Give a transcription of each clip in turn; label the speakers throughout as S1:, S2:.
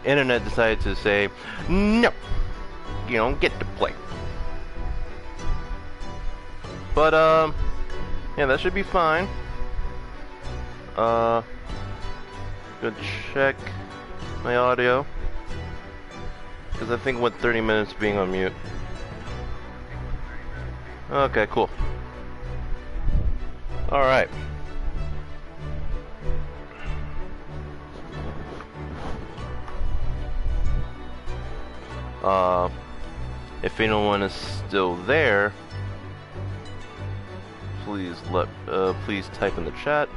S1: internet decided to say, no, you don't get to play. But, yeah, that should be fine. Go check my audio. Because I think it went 30 minutes being on mute. Okay, cool. Alright. If anyone is still there, please type in the chat.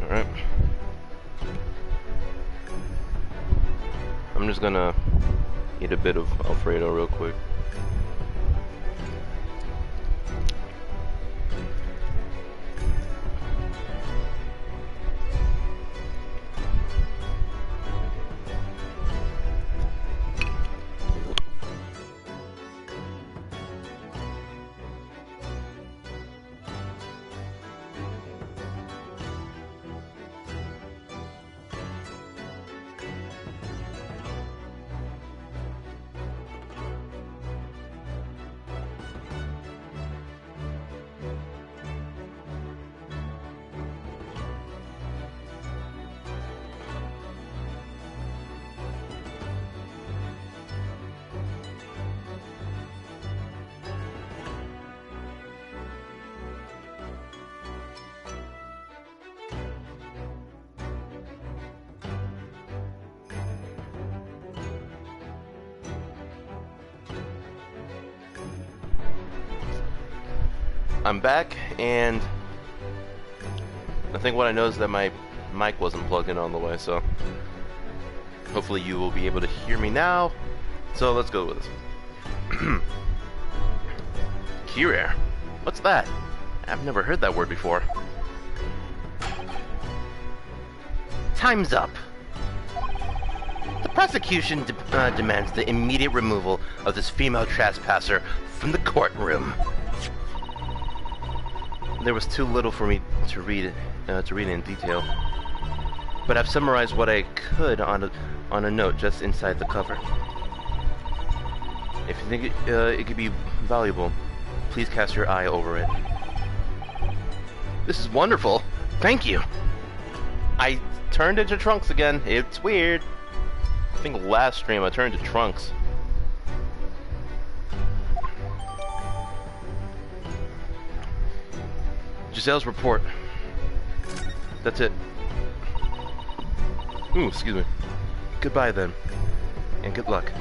S1: Alright. I'm just gonna eat a bit of Alfredo real quick. I'm back, and I think what I noticed is that my mic wasn't plugged in all the way, so hopefully you will be able to hear me now. So let's go with this. Kyrie, what's that? I've never heard that word before. Time's up. The prosecution demands the immediate removal of this female trespasser from the courtroom. There was too little for me to read in detail, but I've summarized what I could on a note just inside the cover. If you think it could be valuable, please cast your eye over it. This is wonderful. Thank you. I turned into Trunks again. It's weird. I think last stream I turned to Trunks. Giselle's report. That's it. Ooh, excuse me. Goodbye then. And good luck.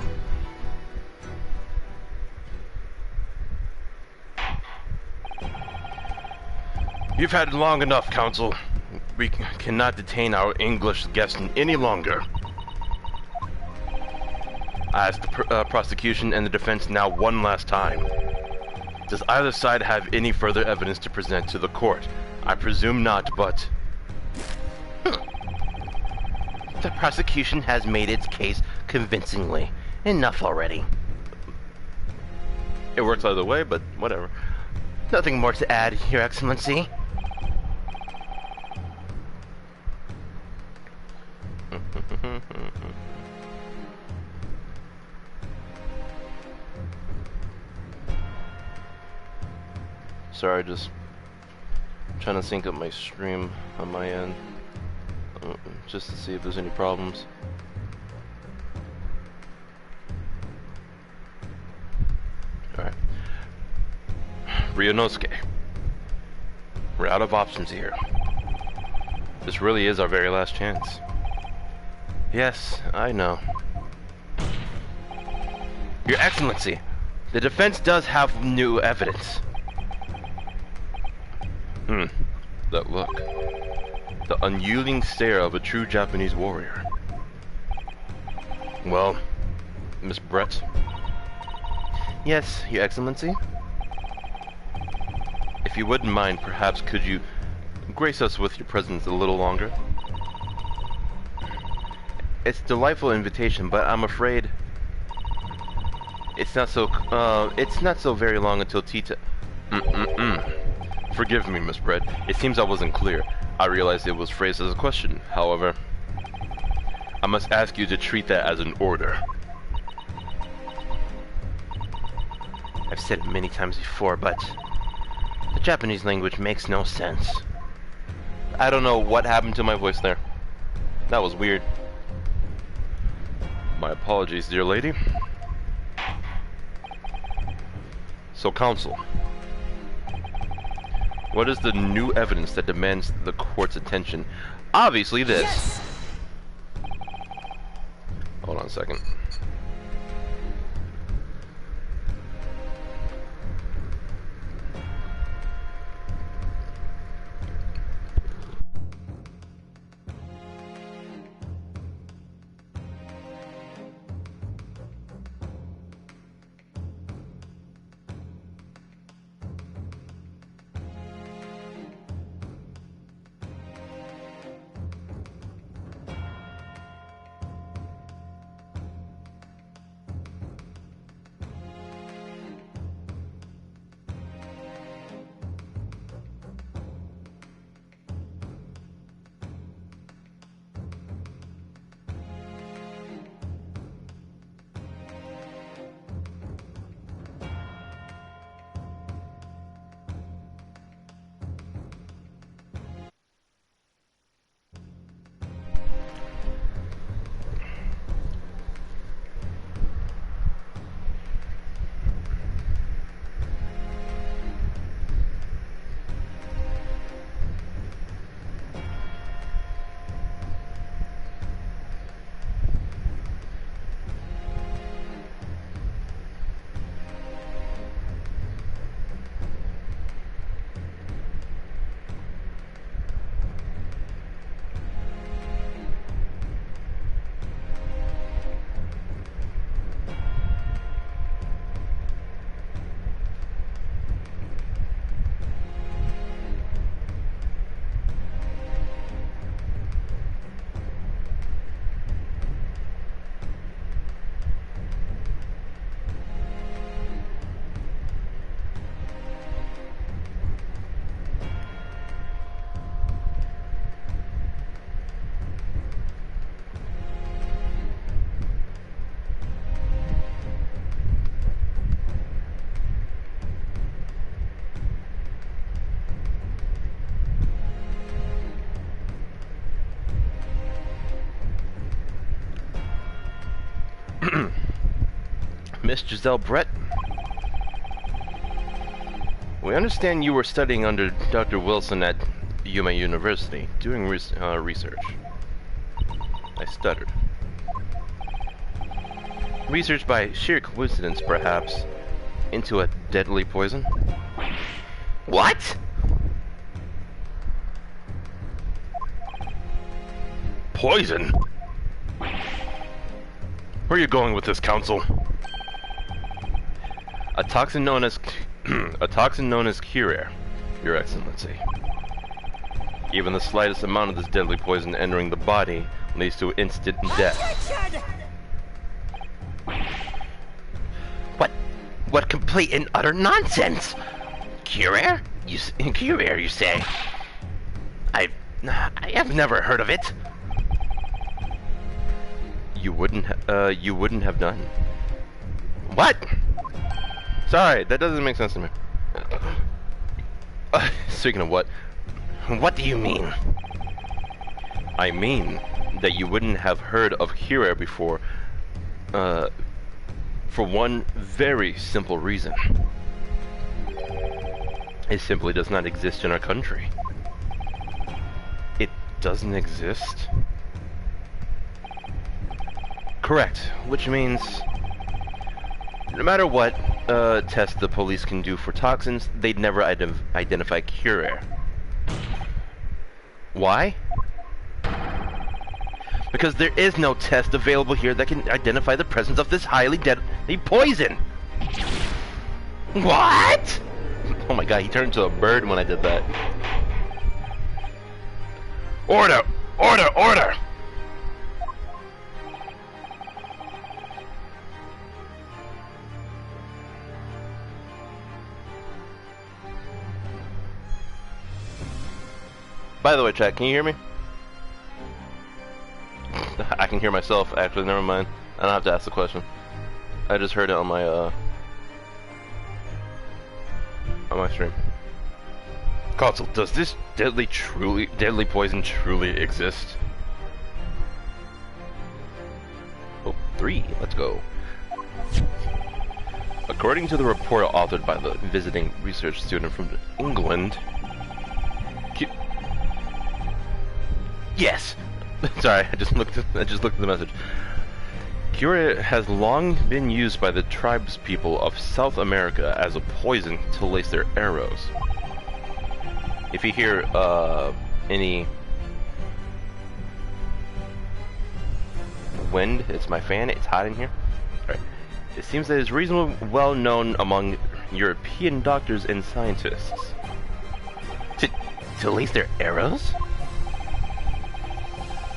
S1: You've had long enough, Counsel. We cannot detain our English guest any longer. I ask the prosecution and the defense now one last time. Does either side have any further evidence to present to the court? I presume not, but... The prosecution has made its case convincingly. Enough already. It works either way, but whatever. Nothing more to add, Your Excellency. Sorry, just trying to sync up my stream on my end, just to see if there's any problems. Alright. Ryunosuke. We're out of options here. This really is our very last chance. Yes, I know. Your Excellency, the defense does have new evidence. That look. The unyielding stare of a true Japanese warrior. Well, Miss Brett? Yes, Your Excellency? If you wouldn't mind, perhaps could you grace us with your presence a little longer? It's a delightful invitation, but I'm afraid... It's not so very long until tea time. Forgive me, Miss Brett. It seems I wasn't clear. I realized it was phrased as a question. However, I must ask you to treat that as an order. I've said it many times before, but the Japanese language makes no sense. I don't know what happened to my voice there. That was weird. My apologies, dear lady. So, counsel, what is the new evidence that demands the court's attention? Obviously this.
S2: Yes.
S1: Hold on a second. Miss Giselle Brett, we understand you were studying under Dr. Wilson at Yuma University, doing research. I stuttered. Research by sheer coincidence, perhaps, into a deadly poison? What? Poison? Where are you going with this, counsel? A toxin known as Cuirae, Your Excellency. Even the slightest amount of this deadly poison entering the body leads to instant death. What complete and utter nonsense! Cuirae? Cuirae, you say? I have never heard of it. You wouldn't have done. What? Sorry, that doesn't make sense to me. Speaking of what do you mean? I mean that you wouldn't have heard of Cuirae before, for one very simple reason. It simply does not exist in our country. It doesn't exist? Correct, which means no matter what test the police can do for toxins, they'd never identify Cuirae. Why? Because there is no test available here that can identify the presence of this highly deadly poison. What? Oh my god, he turned into a bird when I did that. Order! Order! Order! By the way, chat, can you hear me? I can hear myself, actually, never mind. I don't have to ask the question. I just heard it on my stream. Console, does this deadly poison truly exist? Oh, 3, let's go. According to the report authored by the visiting research student from England... Yes! Sorry, I just looked at the message. Cura has long been used by the tribespeople of South America as a poison to lace their arrows. If you hear any wind, it's my fan, it's hot in here. Alright. It seems that it's reasonably well known among European doctors and scientists. To lace their arrows?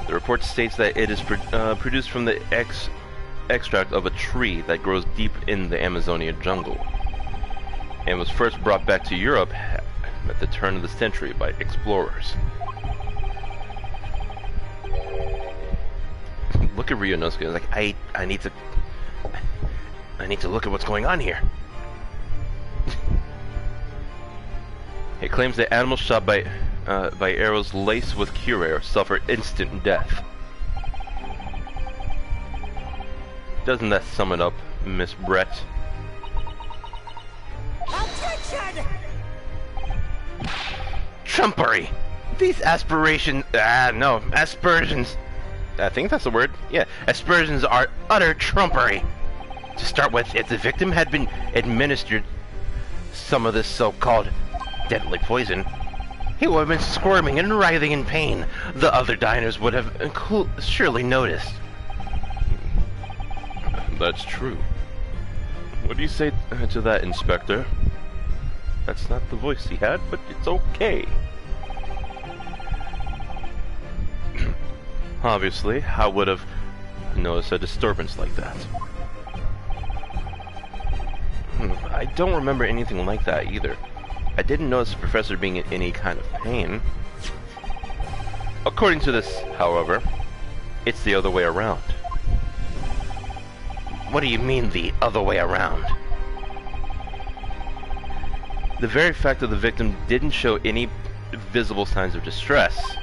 S1: The report states that it is produced from the extract of a tree that grows deep in the Amazonian jungle, and was first brought back to Europe at the turn of the century by explorers. Look at Ryunosuke, like, I need to look at what's going on here. It claims that animals shot by arrows laced with curare suffer instant death. Doesn't that sum it up, Miss Brett?
S2: Attention!
S1: Trumpery! These aspersions... aspersions... I think that's the word. Yeah, aspersions are utter trumpery. To start with, if the victim had been administered some of this so-called deadly poison, he would have been squirming and writhing in pain. The other diners would have surely noticed. That's true. What do you say to that, Inspector? That's not the voice he had, but it's okay. Obviously, I would have noticed a disturbance like that. I don't remember anything like that either. I didn't notice the professor being in any kind of pain. According to this, however, it's the other way around. What do you mean, the other way around? The very fact that the victim didn't show any visible signs of distress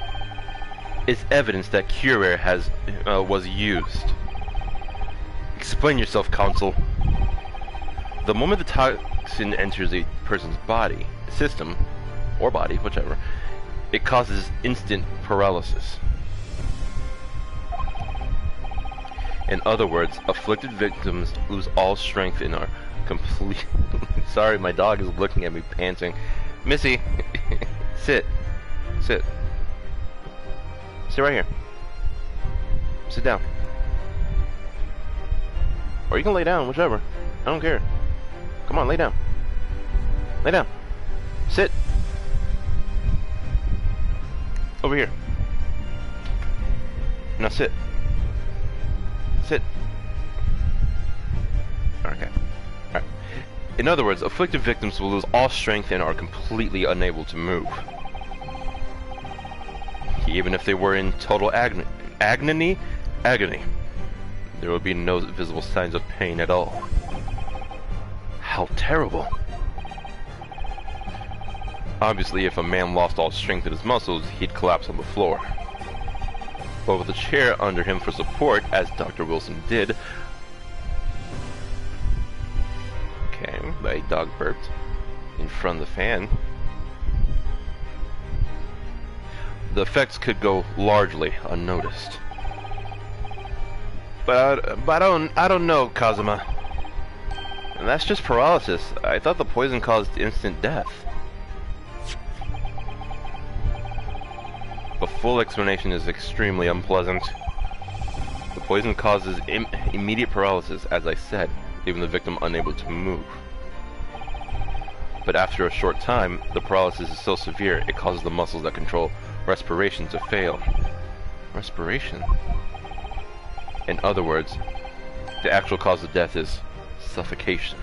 S1: is evidence that curare was used. Explain yourself, Counsel. The moment the toxin enters a person's system, or body, whichever, it causes instant paralysis. In other words, afflicted victims lose all strength and are complete... Sorry, my dog is looking at me panting. Missy, sit. Sit. Sit right here. Sit down. Or you can lay down, whichever. I don't care. Come on, lay down. Lay down. Sit. Over here. Now sit. Sit. Okay. Alright. In other words, afflicted victims will lose all strength and are completely unable to move. Even if they were in total agony, there will be no visible signs of pain at all. How terrible. Obviously, if a man lost all strength in his muscles, he'd collapse on the floor. But with a chair under him for support, as Dr. Wilson did... Okay, my dog burped in front of the fan. The effects could go largely unnoticed. But I don't know, Kazuma. And that's just paralysis. I thought the poison caused instant death. The full explanation is extremely unpleasant. The poison causes immediate paralysis, as I said, leaving the victim unable to move. But after a short time, the paralysis is so severe, it causes the muscles that control respiration to fail. Respiration? In other words, the actual cause of death is suffocation.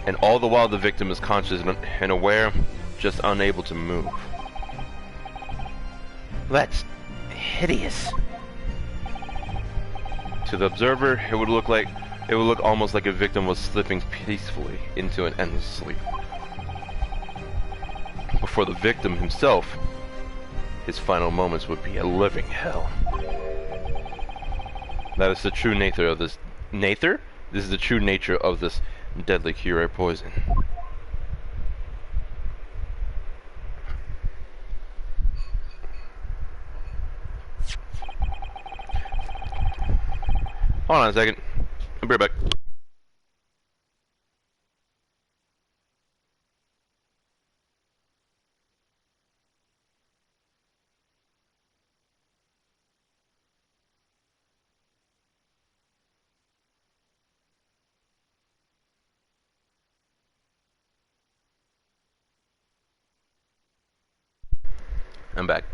S1: And all the while the victim is conscious and aware, just unable to move.
S2: That's hideous.
S1: To the observer, it would look almost like a victim was slipping peacefully into an endless sleep. But for the victim himself, his final moments would be a living hell. That is the true nature of this. Nather? This is the true nature of this deadly curare poison. Hold on a second. I'll be right back. I'm back.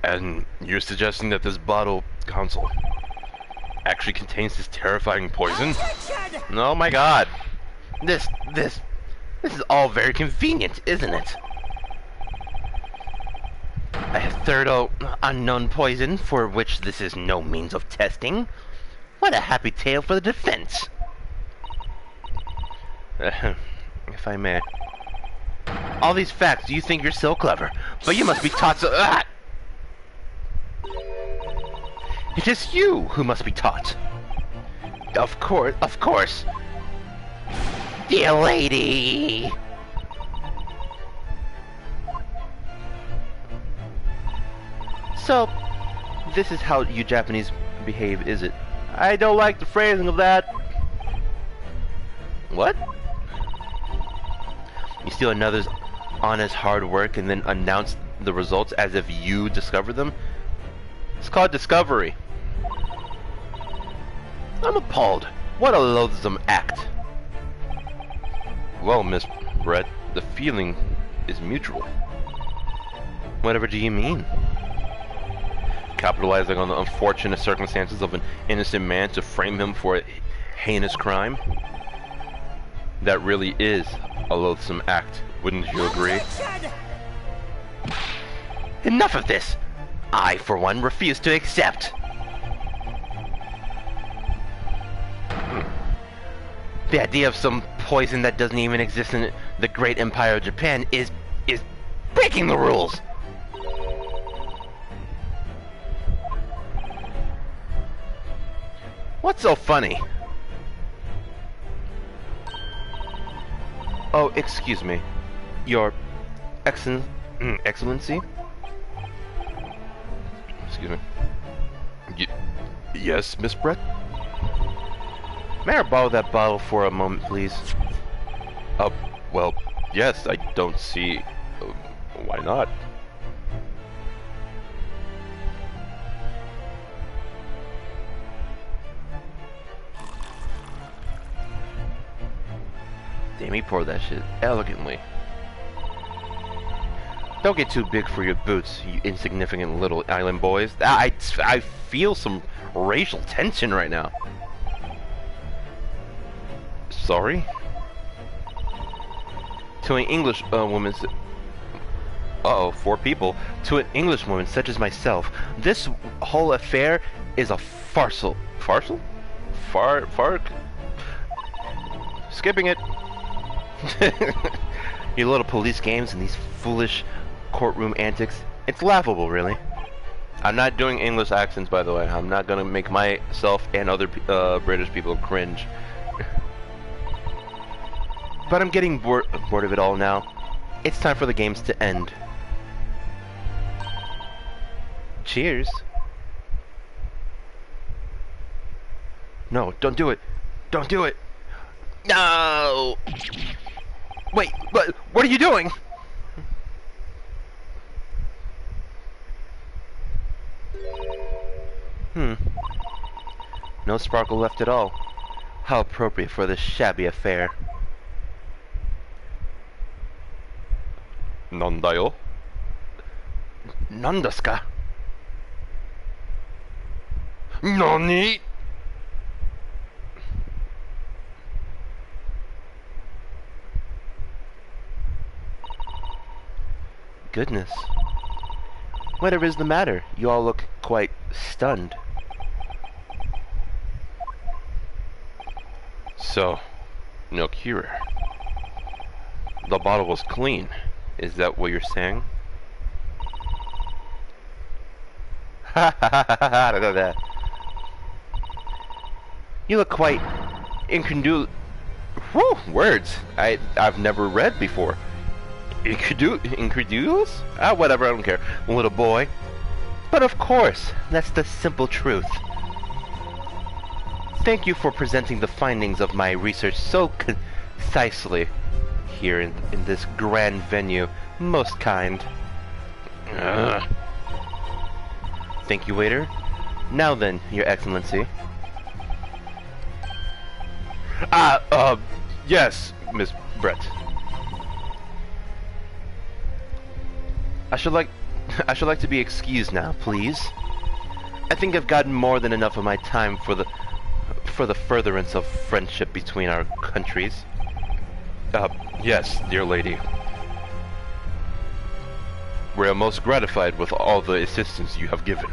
S1: And you're suggesting that this bottle console actually contains this terrifying poison? Oh my god. This is all very convenient, isn't it? A third unknown poison for which this is no means of testing. What a happy tale for the defense. If I may. All these facts, you think you're so clever, but you must be taught so... It is you who must be taught. Of course. Dear lady! So, this is how you Japanese behave, is it? I don't like the phrasing of that. What? You steal another's honest hard work and then announce the results as if you discovered them? It's called discovery. I'm appalled. What a loathsome act. Well, Miss Brett, the feeling is mutual. Whatever do you mean? Capitalizing on the unfortunate circumstances of an innocent man to frame him for a heinous crime? That really is a loathsome act, wouldn't you agree? Enough of this! I, for one, refuse to accept. The idea of some poison that doesn't even exist in the great empire of Japan is breaking the rules! What's so funny? Oh, excuse me. Your Excellency? Excuse me. Yes, Miss Brett? May I borrow that bottle for a moment, please? Well, yes, I don't see... why not? Damn, he poured that shit elegantly. Don't get too big for your boots, you insignificant little island boys. I feel some racial tension right now. Sorry? To an English woman... Uh-oh, 4 people. To an English woman such as myself, this whole affair is a farsal... Farsal? Fark? Skipping it. Your little police games and these foolish courtroom antics. It's laughable, really. I'm not doing English accents, by the way. I'm not gonna make myself and other British people cringe. But I'm getting bored of it all now. It's time for the games to end. Cheers. No, don't do it. Don't do it. No! Wait, what are you doing? No sparkle left at all. How appropriate for this shabby affair. Nandayo? Nandesu ka? Nani? goodness. Whatever is the matter? You all look quite stunned. So, no cure. The bottle was clean. Is that what you're saying? Ha ha ha ha ha. You look quite incredulous. Whew, words I've never read before. Incredulous? Ah, whatever, I don't care. Little boy. But of course, that's the simple truth. Thank you for presenting the findings of my research so concisely here in this grand venue. Most kind. Thank you, waiter. Now then, Your Excellency.
S2: Yes, Miss Brett.
S1: I should like to be excused now, please. I think I've gotten more than enough of my time for the furtherance of friendship between our countries.
S2: Yes, dear lady. We are most gratified with all the assistance you have given.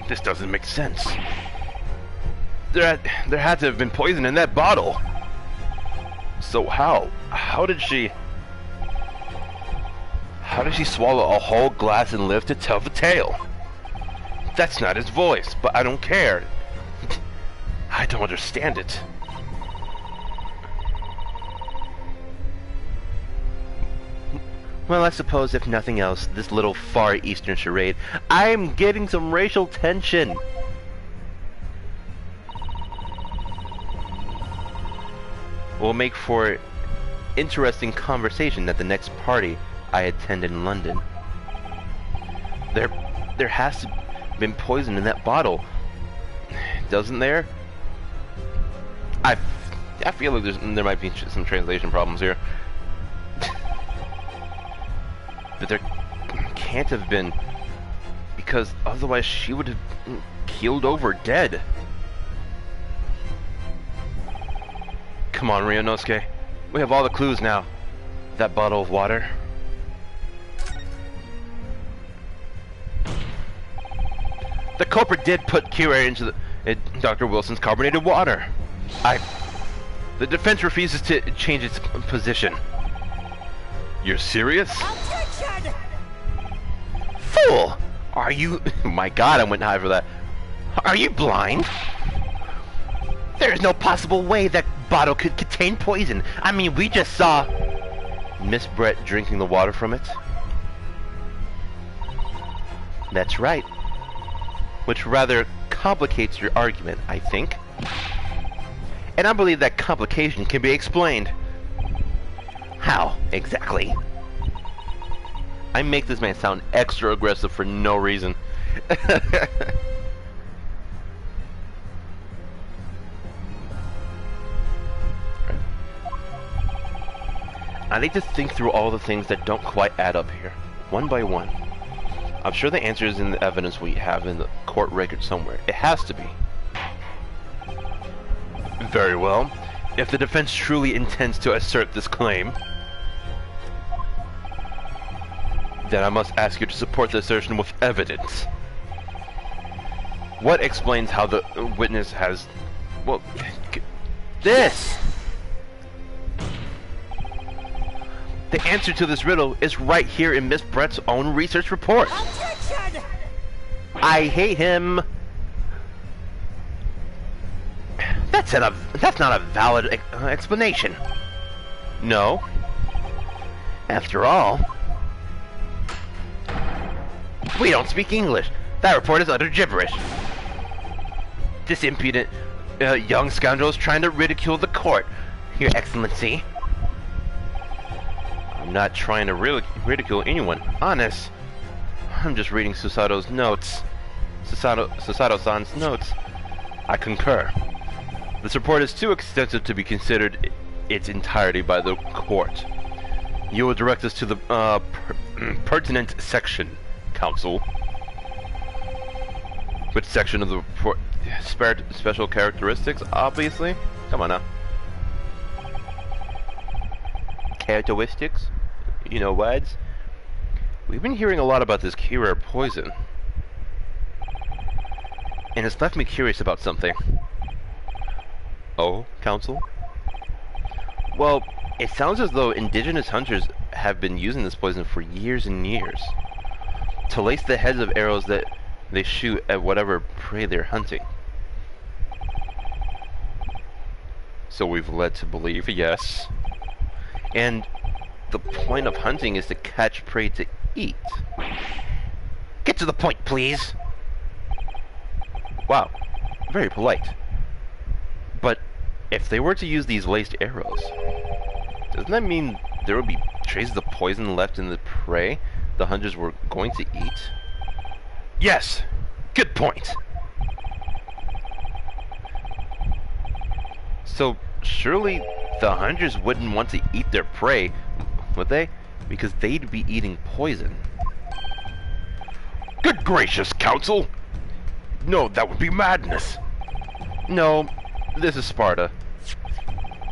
S2: This doesn't make sense. There had to have been poison in that bottle. So how did she swallow a whole glass and live to tell the tale? That's not his voice, but I don't care. I don't understand it.
S1: Well, I suppose if nothing else, this little Far Eastern charade, I'm getting some racial tension. Will make for interesting conversation at the next party I attend in London. There has to have been poison in that bottle, doesn't there? I feel like there might be some translation problems here. But there can't have been, because otherwise she would have keeled over dead. Come on, Ryunosuke. We have all the clues now. That bottle of water. The culprit did put Kira into Dr. Wilson's carbonated water. The defense refuses to change its position.
S2: You're serious?
S3: Objection!
S1: Fool! Are you... My god, I went high for that. Are you blind? There is no possible way that bottle could contain poison. I mean, we just saw Miss Brett drinking the water from it. That's right. Which rather complicates your argument, I think. And I believe that complication can be explained. How, exactly? I make this man sound extra aggressive for no reason. I need to think through all the things that don't quite add up here, one by one. I'm sure the answer is in the evidence we have in the court record somewhere. It has to be. Very well. If the defense truly intends to assert this claim, then I must ask you to support the assertion with evidence. What explains how the witness has... Well, this! The answer to this riddle is right here in Miss Brett's own research report.
S3: Objection!
S1: I hate him. That's not a valid explanation. No. After all, we don't speak English. That report is utter gibberish. This impudent young scoundrel is trying to ridicule the court, Your Excellency. I'm not trying to ridicule anyone. Honest. I'm just reading Susato's notes. Susato-san's notes. I concur. This report is too extensive to be considered its entirety by the court. You will direct us to the pertinent section, counsel. Which section of the report? Special characteristics, obviously. Come on now. characteristics, you know, words. We've been hearing a lot about this cure poison, and it's left me curious about something. Oh, Council? Well, it sounds as though indigenous hunters have been using this poison for years and years to lace the heads of arrows that they shoot at whatever prey they're hunting. So we've led to believe, yes. And the point of hunting is to catch prey to eat. Get to the point, please! Wow, very polite. But if they were to use these laced arrows, doesn't that mean there would be traces of poison left in the prey the hunters were going to eat? Yes! Good point! So, surely the hunters wouldn't want to eat their prey, would they? Because they'd be eating poison. Good gracious, Council! No, that would be madness! No, this is Sparta.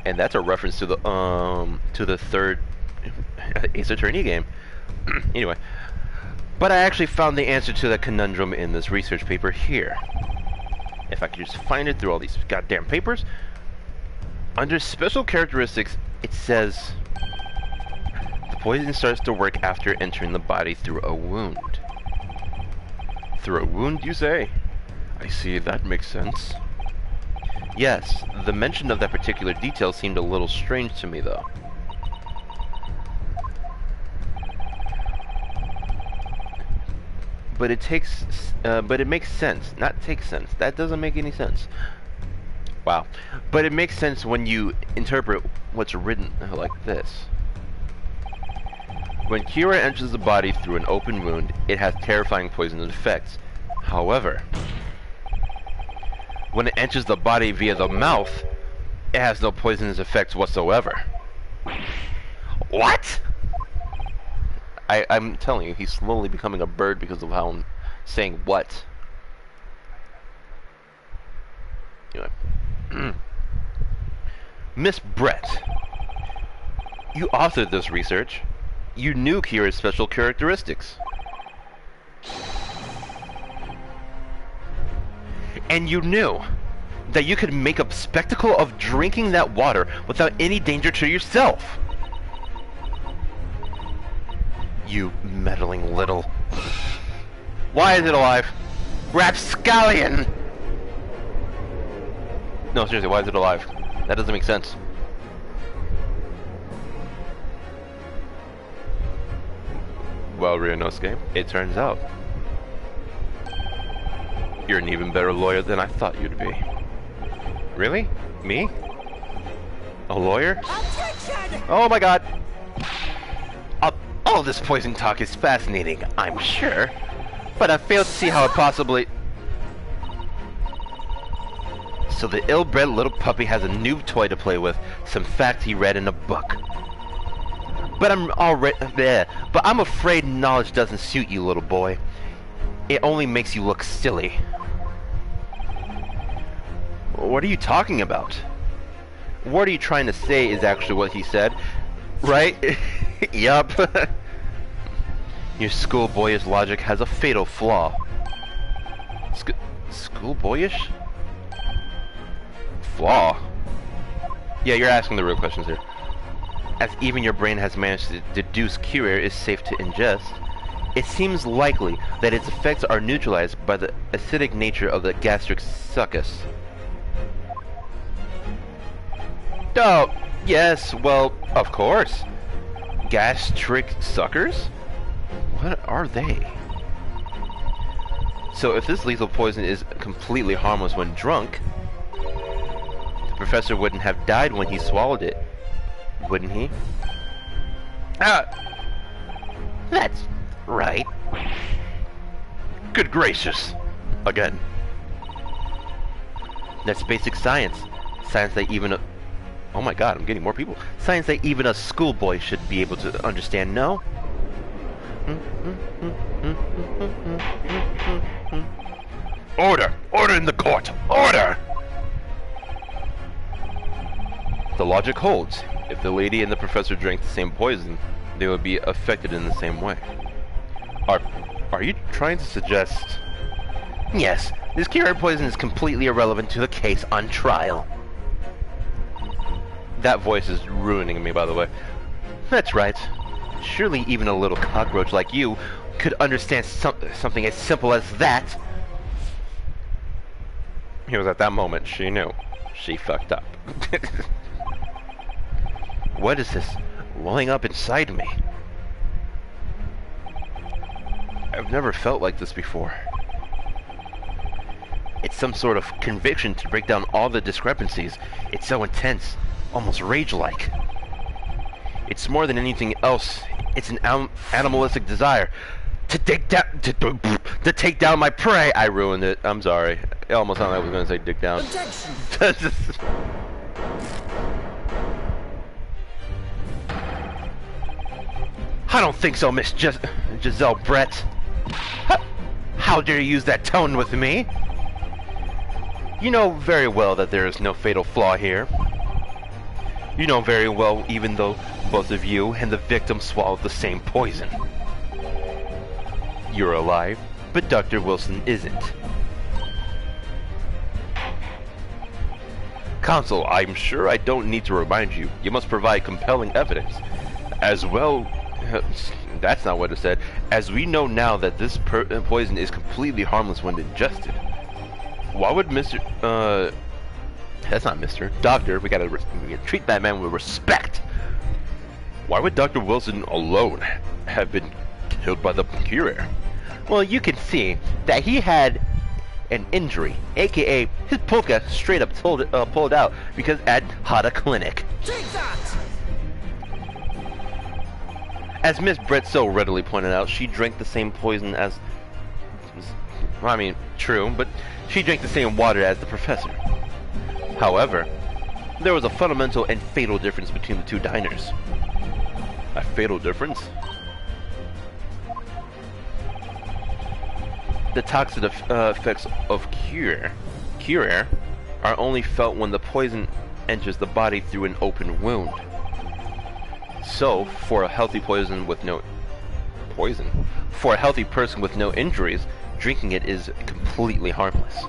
S1: And that's a reference to the third Ace Attorney game. Anyway. But I actually found the answer to that conundrum in this research paper here. If I could just find it through all these goddamn papers. Under special characteristics, it says the poison starts to work after entering the body through a wound. Through a wound, you say? I see, that makes sense. Yes, the mention of that particular detail seemed a little strange to me, though. But it makes sense. Not takes sense. That doesn't make any sense. Wow. But it makes sense when you interpret what's written like this. When Kira enters the body through an open wound, it has terrifying poisonous effects. However, when it enters the body via the mouth, it has no poisonous effects whatsoever. What? I'm telling you, he's slowly becoming a bird because of how I'm saying what. Anyway. Miss Brett, you authored this research. You knew Kira's special characteristics. And you knew that you could make a spectacle of drinking that water without any danger to yourself. You meddling little... Why is it alive? Rapscallion! No, seriously, why is it alive? That doesn't make sense. Well, Ryunosuke, it turns out you're an even better lawyer than I thought you'd be. Really? Me? A lawyer?
S3: Attention!
S1: Oh my god! All this poison talk is fascinating, I'm sure, but I fail to see how it possibly... So the ill-bred little puppy has a new toy to play with, some fact he read in a book. But I'm afraid knowledge doesn't suit you, little boy. It only makes you look silly. What are you talking about? What are you trying to say is actually what he said, right? Yup. Your schoolboyish logic has a fatal flaw. Schoolboyish? Flaw? Yeah, you're asking the real questions here. As even your brain has managed to deduce Kyria is safe to ingest, it seems likely that its effects are neutralized by the acidic nature of the gastric succus. Oh, yes, well, of course. Gastric suckers? What are they? So if this lethal poison is completely harmless when drunk, the professor wouldn't have died when he swallowed it, wouldn't he? That's right. Good gracious. Again. That's basic science. Science that even a... Oh my god, I'm getting more people. Science that even a schoolboy should be able to understand, no? Order! Order in the court! Order!
S2: The logic holds. If the lady and the professor drank the same poison, they would be affected in the same way. Are you trying to suggest...
S1: Yes, this cured poison is completely irrelevant to the case on trial.
S2: That voice is ruining me, by the way.
S1: That's right. Surely even a little cockroach like you could understand something as simple as that.
S2: It was at that moment she knew. She fucked up.
S1: What is this welling up inside me?
S2: I've never felt like this before.
S1: It's some sort of conviction to break down all the discrepancies. It's so intense, almost rage-like. It's more than anything else. It's an animalistic desire to take down to take down my prey.
S2: I ruined it. I'm sorry. It almost sounded like I was going to say dig down.
S1: I don't think so, Miss Giselle Brett. How dare you use that tone with me? You know very well that there is no fatal flaw here. You know very well, even though both of you and the victim swallowed the same poison. You're alive, but Dr. Wilson isn't.
S2: Counsel, I'm sure I don't need to remind you. You must provide compelling evidence. As well... That's not what it said. As we know now that this poison is completely harmless when ingested. Why would Mr... That's not Mr. Doctor. We gotta treat that man with respect. Why would Dr. Wilson alone have been killed by the curer?
S1: Well, you can see that he had an injury, aka his polka straight up pulled out because at Hada Clinic.
S3: Take that!
S1: As Miss Brett so readily pointed out, she drank the same poison as... I mean, true, but she drank the same water as the professor. However, there was a fundamental and fatal difference between the two diners.
S2: A fatal difference?
S1: The toxic effects of cure are only felt when the poison enters the body through an open wound. So, for a healthy person with no injuries, drinking it is completely harmless.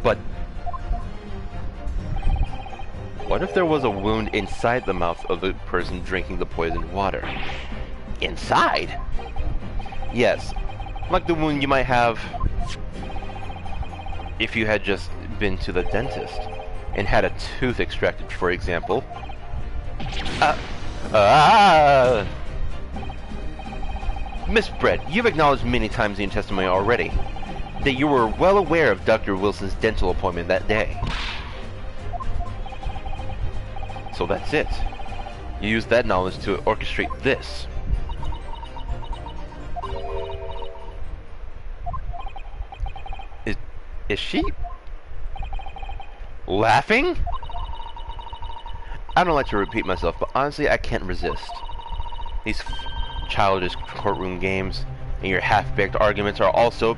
S1: But what if there was a wound inside the mouth of the person drinking the poisoned water? Inside? Yes, like the wound you might have if you had just been to the dentist and had a tooth extracted, for example. Miss Brett, you've acknowledged many times in your testimony already that you were well aware of Dr. Wilson's dental appointment that day. So that's it. You used that knowledge to orchestrate this. Is she laughing? I don't like to repeat myself, but honestly, I can't resist. These childish courtroom games and your half-baked arguments are also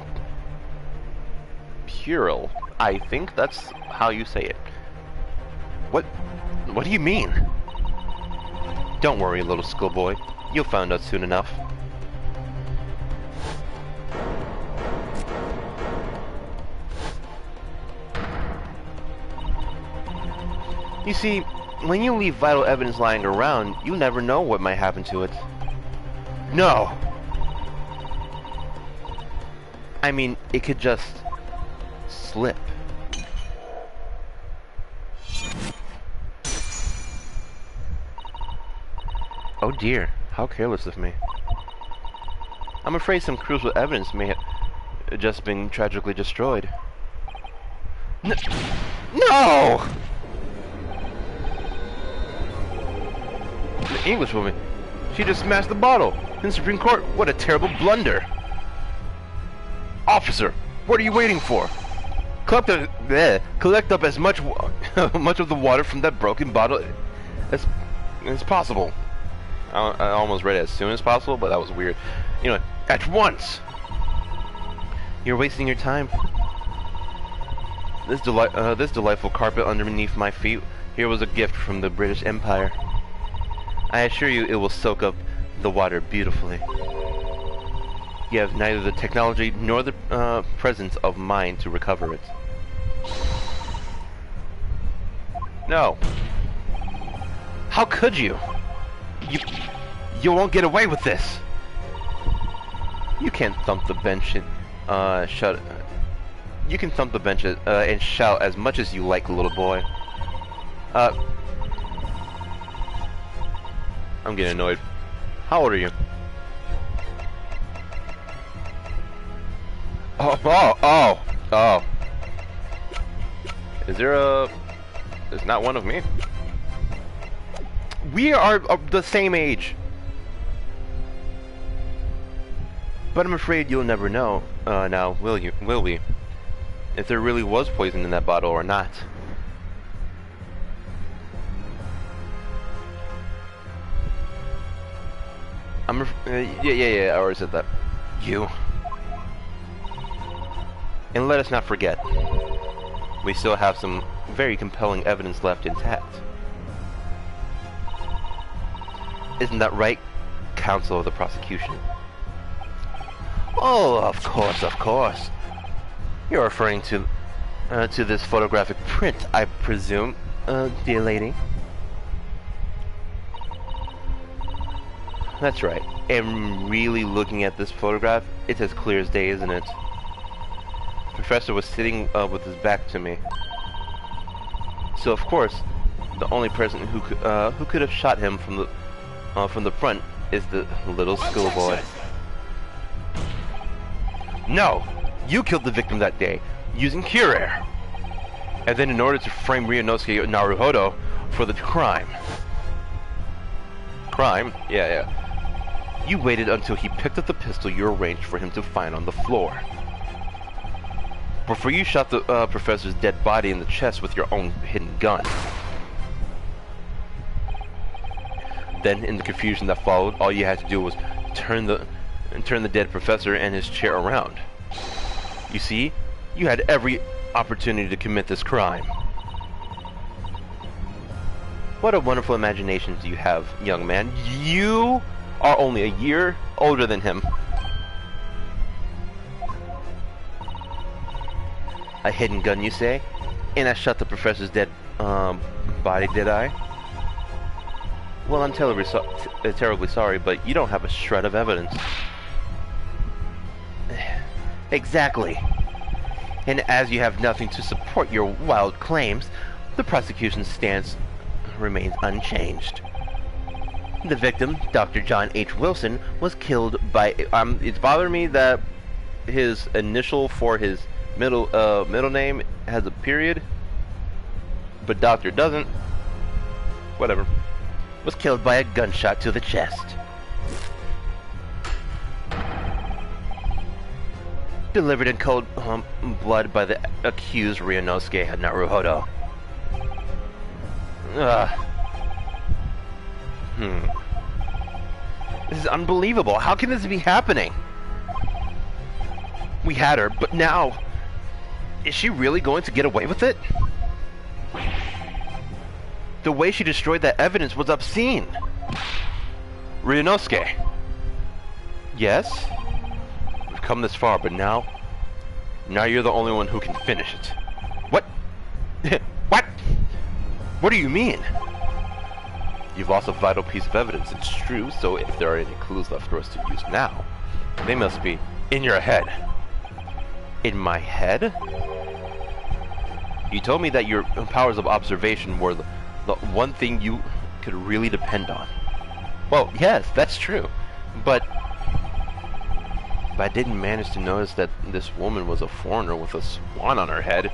S1: puerile. I think that's how you say it. What do you mean? Don't worry, little schoolboy. You'll find out soon enough. You see, when you leave vital evidence lying around, you never know what might happen to it. No! I mean, it could just slip. Oh dear, how careless of me. I'm afraid some crucial evidence may have just been tragically destroyed. No! The English woman. She just smashed the bottle. In the Supreme Court, what a terrible blunder. Officer, what are you waiting for? Collect up as much of the water from that broken bottle as possible. I almost read it as soon as possible, but that was weird. You know, at once. You're wasting your time.
S2: This delightful carpet underneath my feet here was a gift from the British Empire. I assure you it will soak up the water beautifully. You have neither the technology nor the presence of mind to recover it. No. How could you? You won't get away with this. You can't thump the bench and shut. You can thump the bench and shout as much as you like, little boy. I'm getting annoyed. How old are you? Oh. Is there a... There's not one of me. We are the same age. But I'm afraid you'll never know, now, will we? If there really was poison in that bottle or not. Yeah, I already said that. You. And let us not forget, we still have some very compelling evidence left intact. Isn't that right, counsel of the prosecution? Oh, of course. You're referring to this photographic print, I presume, dear lady. That's right. And really looking at this photograph, it's as clear as day, isn't it? The professor was sitting with his back to me. So of course, the only person who could have shot him from the front is the little schoolboy. No! You killed the victim that day, using cure air. And then in order to frame Ryunosuke Naruhodo for the crime. Crime? Yeah. You waited until he picked up the pistol you arranged for him to find on the floor. Before you shot the professor's dead body in the chest with your own hidden gun. Then, in the confusion that followed, all you had to do was turn the dead professor and his chair around. You see, you had every opportunity to commit this crime. What a wonderful imagination do you have, young man. You are only a year older than him. A hidden gun, you say? And I shot the professor's dead body, did I? Well, I'm terribly sorry, but you don't have a shred of evidence. Exactly. And as you have nothing to support your wild claims, the prosecution's stance remains unchanged. The victim, Dr. John H. Wilson, was killed by... it's bothering me that his initial for his middle name has a period, but doctor doesn't. Whatever. Was killed by a gunshot to the chest. Delivered in cold blood by the accused Ryunosuke Naruhodo. This is unbelievable. How can this be happening? We had her, but now... Is she really going to get away with it? The way she destroyed that evidence was obscene. Ryunosuke. Yes? We've come this far, but now you're the only one who can finish it. What? What? What do you mean? You've lost a vital piece of evidence, it's true, so if there are any clues left for us to use now, they must be in your head. In my head? You told me that your powers of observation were the one thing you could really depend on. Well, yes, that's true. But I didn't manage to notice that this woman was a foreigner with a swan on her head.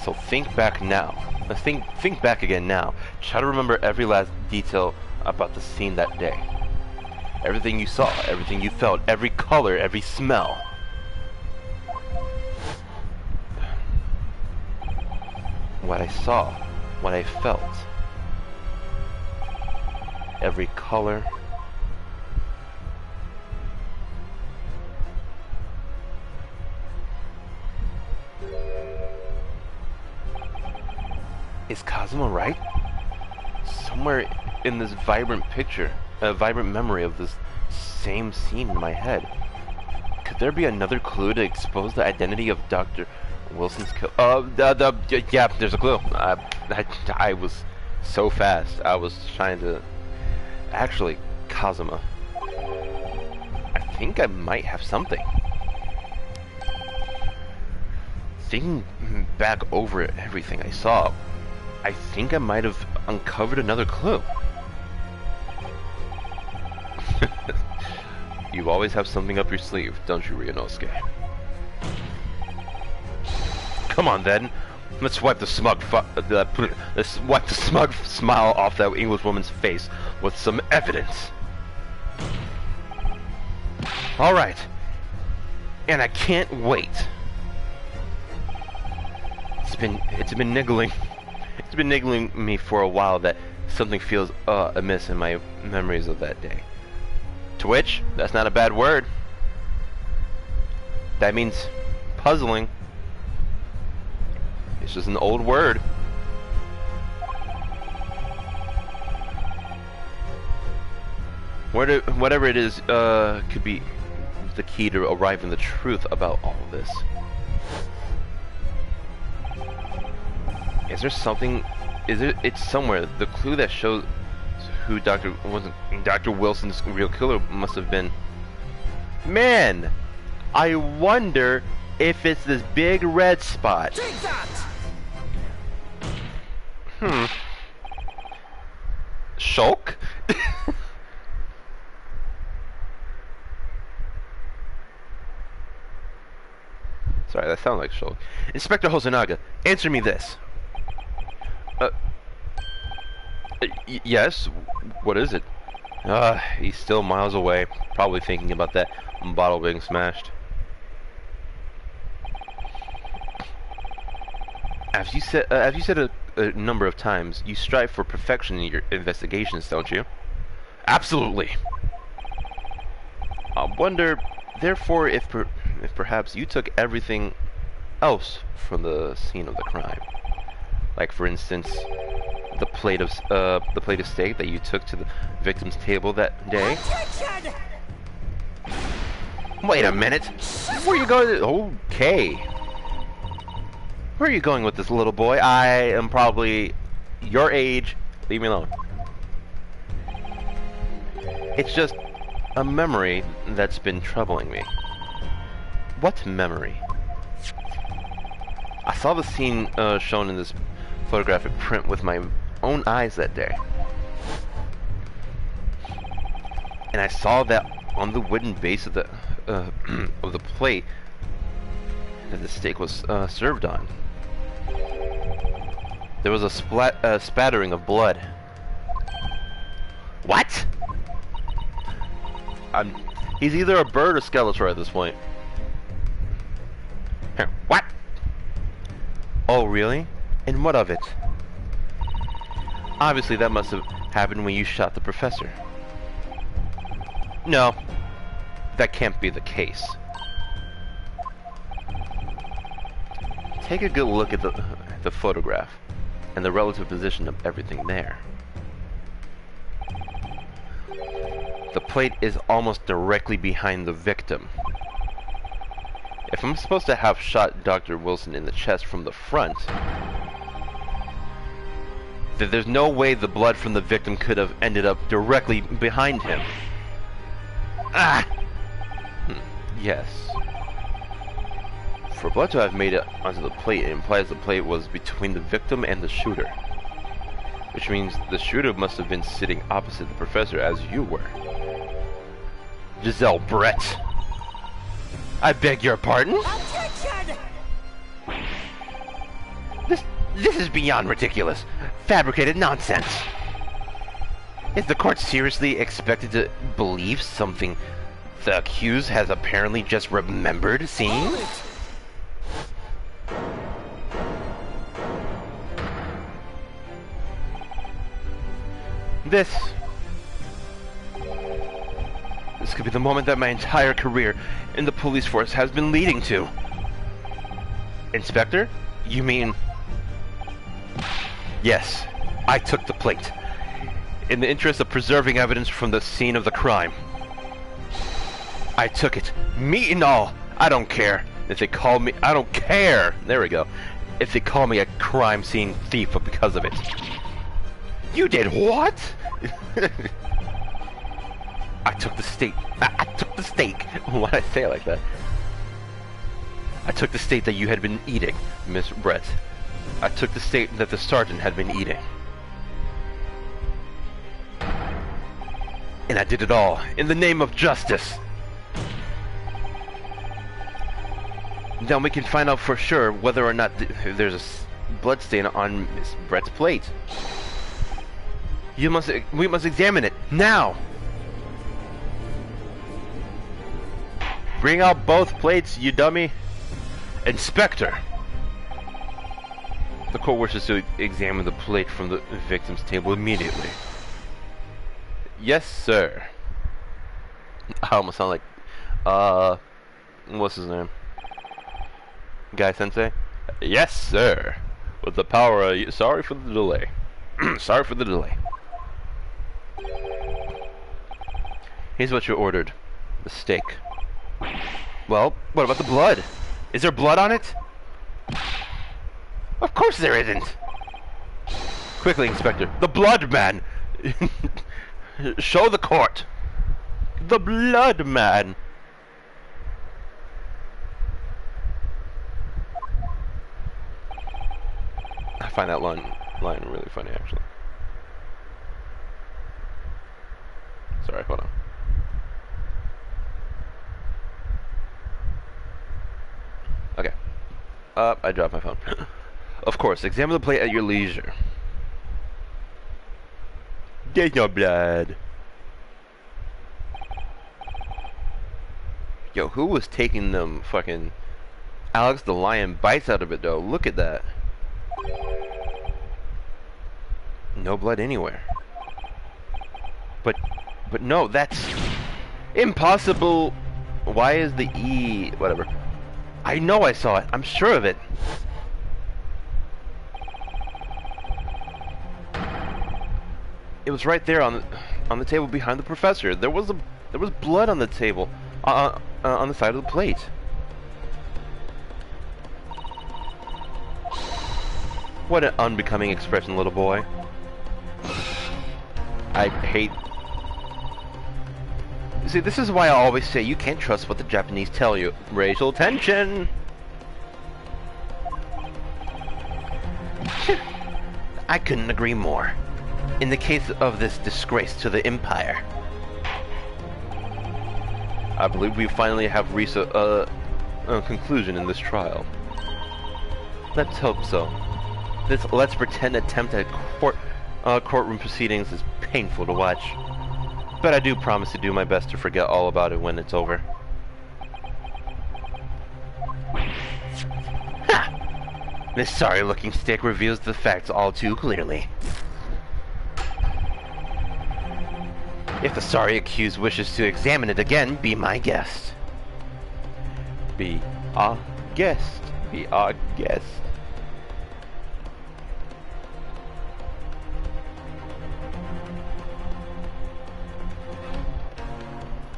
S2: So think back now. Think back again now. Try to remember every last detail about the scene that day. Everything you saw, everything you felt, every color, every smell. What I saw, what I felt. Every color. Is Cosmo right? Somewhere in this vibrant picture, a vibrant memory of this same scene in my head. Could there be another clue to expose the identity of Dr. Wilson's kill? Yeah, there's a clue. I was so fast. I was trying to... Actually, Cosmo. I think I might have something. Thinking back over everything I saw, I think I might have uncovered another clue. You always have something up your sleeve, don't you, Ryunosuke? Come on, then. Let's wipe the smug smile off that English woman's face with some evidence. All right, and I can't wait. It's been niggling me for a while that something feels amiss in my memories of that day. Twitch? That's not a bad word. That means puzzling. It's just an old word. Whatever it is, could be the key to arriving at the truth about all of this. Is there something? It's somewhere. The clue that shows who Dr. Wilson's real killer must have been. Man, I wonder if it's this big red spot.
S3: Take that!
S2: Shulk? Sorry, that sounded like Shulk. Inspector Hosonaga, answer me this. Yes? What is it? He's still miles away, probably thinking about that bottle being smashed. As you said a number of times, you strive for perfection in your investigations, don't you? Absolutely. I wonder, therefore, if perhaps you took everything else from the scene of the crime. Like, for instance, the plate of steak that you took to the victim's table that day.
S3: Attention!
S2: Wait a minute. Where are you going? Okay. Where are you going with this, little boy? I am probably your age. Leave me alone. It's just a memory that's been troubling me. What memory? I saw the scene shown in this photographic print with my own eyes that day. And I saw that on the wooden base of the plate that the steak was served on. There was a spattering of blood. What? He's either a bird or Skeletor at this point. What? Oh, really? And what of it? Obviously, that must have happened when you shot the professor. No, that can't be the case. Take a good look at the photograph and the relative position of everything there. The plate is almost directly behind the victim. If I'm supposed to have shot Dr. Wilson in the chest from the front, then there's no way the blood from the victim could have ended up directly behind him. Ah! Yes. For blood to have made it onto the plate, it implies the plate was between the victim and the shooter. Which means the shooter must have been sitting opposite the professor as you were. Giselle Brett. I beg your pardon?
S3: Attention!
S2: This is beyond ridiculous. Fabricated nonsense. Is the court seriously expected to believe something the accused has apparently just remembered seeing? This could be the moment that my entire career in the police force has been leading to. Inspector? You mean... Yes, I took the plate. In the interest of preserving evidence from the scene of the crime. I took it. Meat and all. I don't care. If they call me... I don't care! There we go. If they call me a crime scene thief because of it. You did what? I took the steak. I took the steak. Why'd I say it like that? I took the steak that you had been eating, Miss Brett. I took the steak that the sergeant had been eating. And I did it all in the name of justice. Now we can find out for sure whether or not there's a blood stain on Miss Brett's plate. We must examine it now. Bring out both plates, you dummy. Inspector. The court wishes to examine the plate from the victim's table immediately. Yes, sir. I almost sound like, what's his name? Guy Sensei? Yes, sir. With the power of... Sorry for the delay. Sorry for the delay. Here's what you ordered. The steak. Well, what about the blood? Is there blood on it? Of course there isn't. Quickly, Inspector. The blood man! Show the court. The blood man. I find that line really funny, actually. Sorry, hold on. Okay. I dropped my phone. Of course, examine the plate at your leisure. There's no blood. Yo, who was taking them fucking Alex the Lion bites out of it, though? Look at that. No blood anywhere. But no, that's impossible. Why is the E... Whatever. I know I saw it. I'm sure of it. It was right there on the table behind the professor. There was blood on the table, on the side of the plate. What an unbecoming expression, little boy. I hate... See, this is why I always say you can't trust what the Japanese tell you. Racial tension! I couldn't agree more. In the case of this disgrace to the Empire, I believe we finally have reached a conclusion in this trial. Let's hope so. This let's pretend attempt at courtroom proceedings is painful to watch, but I do promise to do my best to forget all about it when it's over. Ha! This sorry-looking stick reveals the facts all too clearly. If the sorry accused wishes to examine it again, be my guest. Be our guest. Be our guest.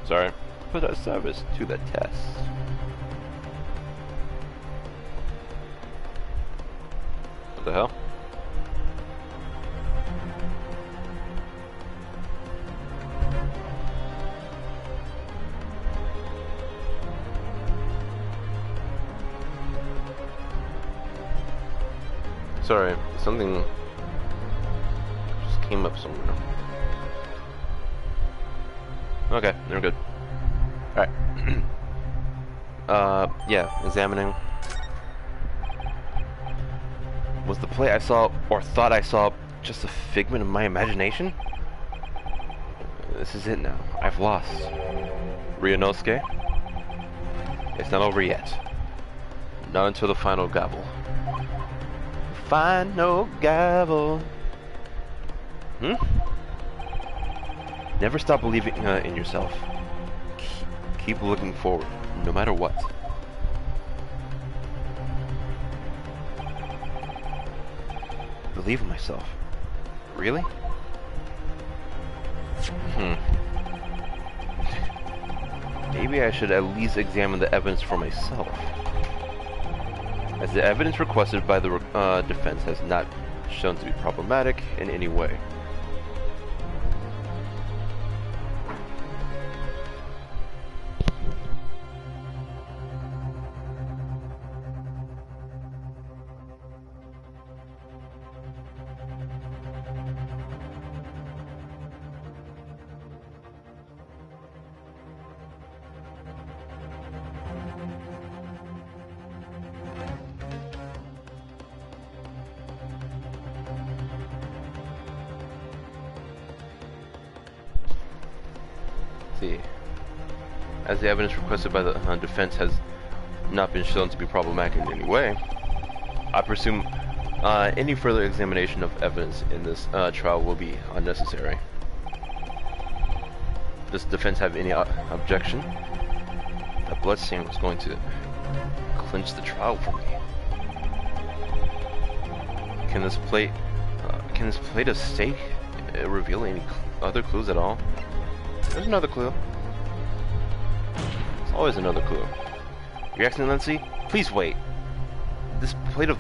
S2: Sorry. Put our service to the test. What the hell? Sorry, something just came up somewhere. Okay, they're good. Alright. Yeah, examining. Was the plate I saw, or thought I saw, just a figment of my imagination? This is it now. I've lost. Ryunosuke? It's not over yet. Not until the final gavel. Final gavel. Never stop believing in yourself. Keep looking forward, no matter what. The believe in myself. Really? Maybe I should at least examine the evidence for myself. As the evidence requested by the defense has not shown to be problematic in any way. As the evidence requested by the defense has not been shown to be problematic in any way, I presume any further examination of evidence in this trial will be unnecessary. Does the defense have any objection? That bloodstain was going to clinch the trial for me. Can this plate of steak reveal any other clues at all? There's another clue. There's always another clue. Your Excellency, please wait. This plate of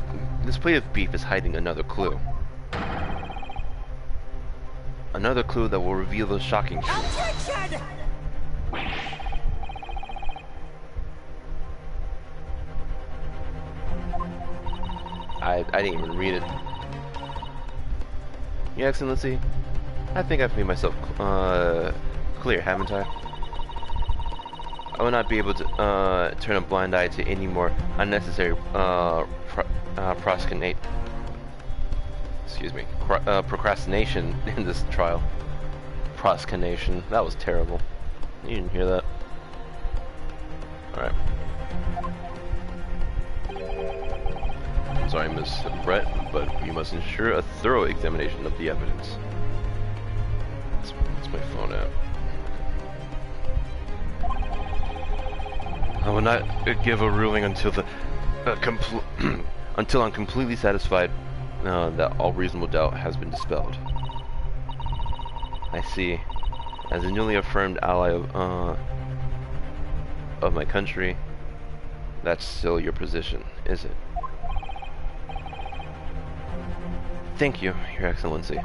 S2: beef is hiding another clue. Another clue that will reveal the shocking truth.
S3: Attention!
S2: I didn't even read it. Your Excellency, I think I've made myself clear, haven't I? I will not be able to turn a blind eye to any more unnecessary procrastination in this trial. Proskination. That was terrible. You didn't hear that. Alright. Sorry, Miss Brett, but we must ensure a thorough examination of the evidence. That's my phone app. I will not give a ruling until until I'm completely satisfied that all reasonable doubt has been dispelled. I see. As a newly affirmed ally of my country, that's still your position, is it? Thank you, Your Excellency.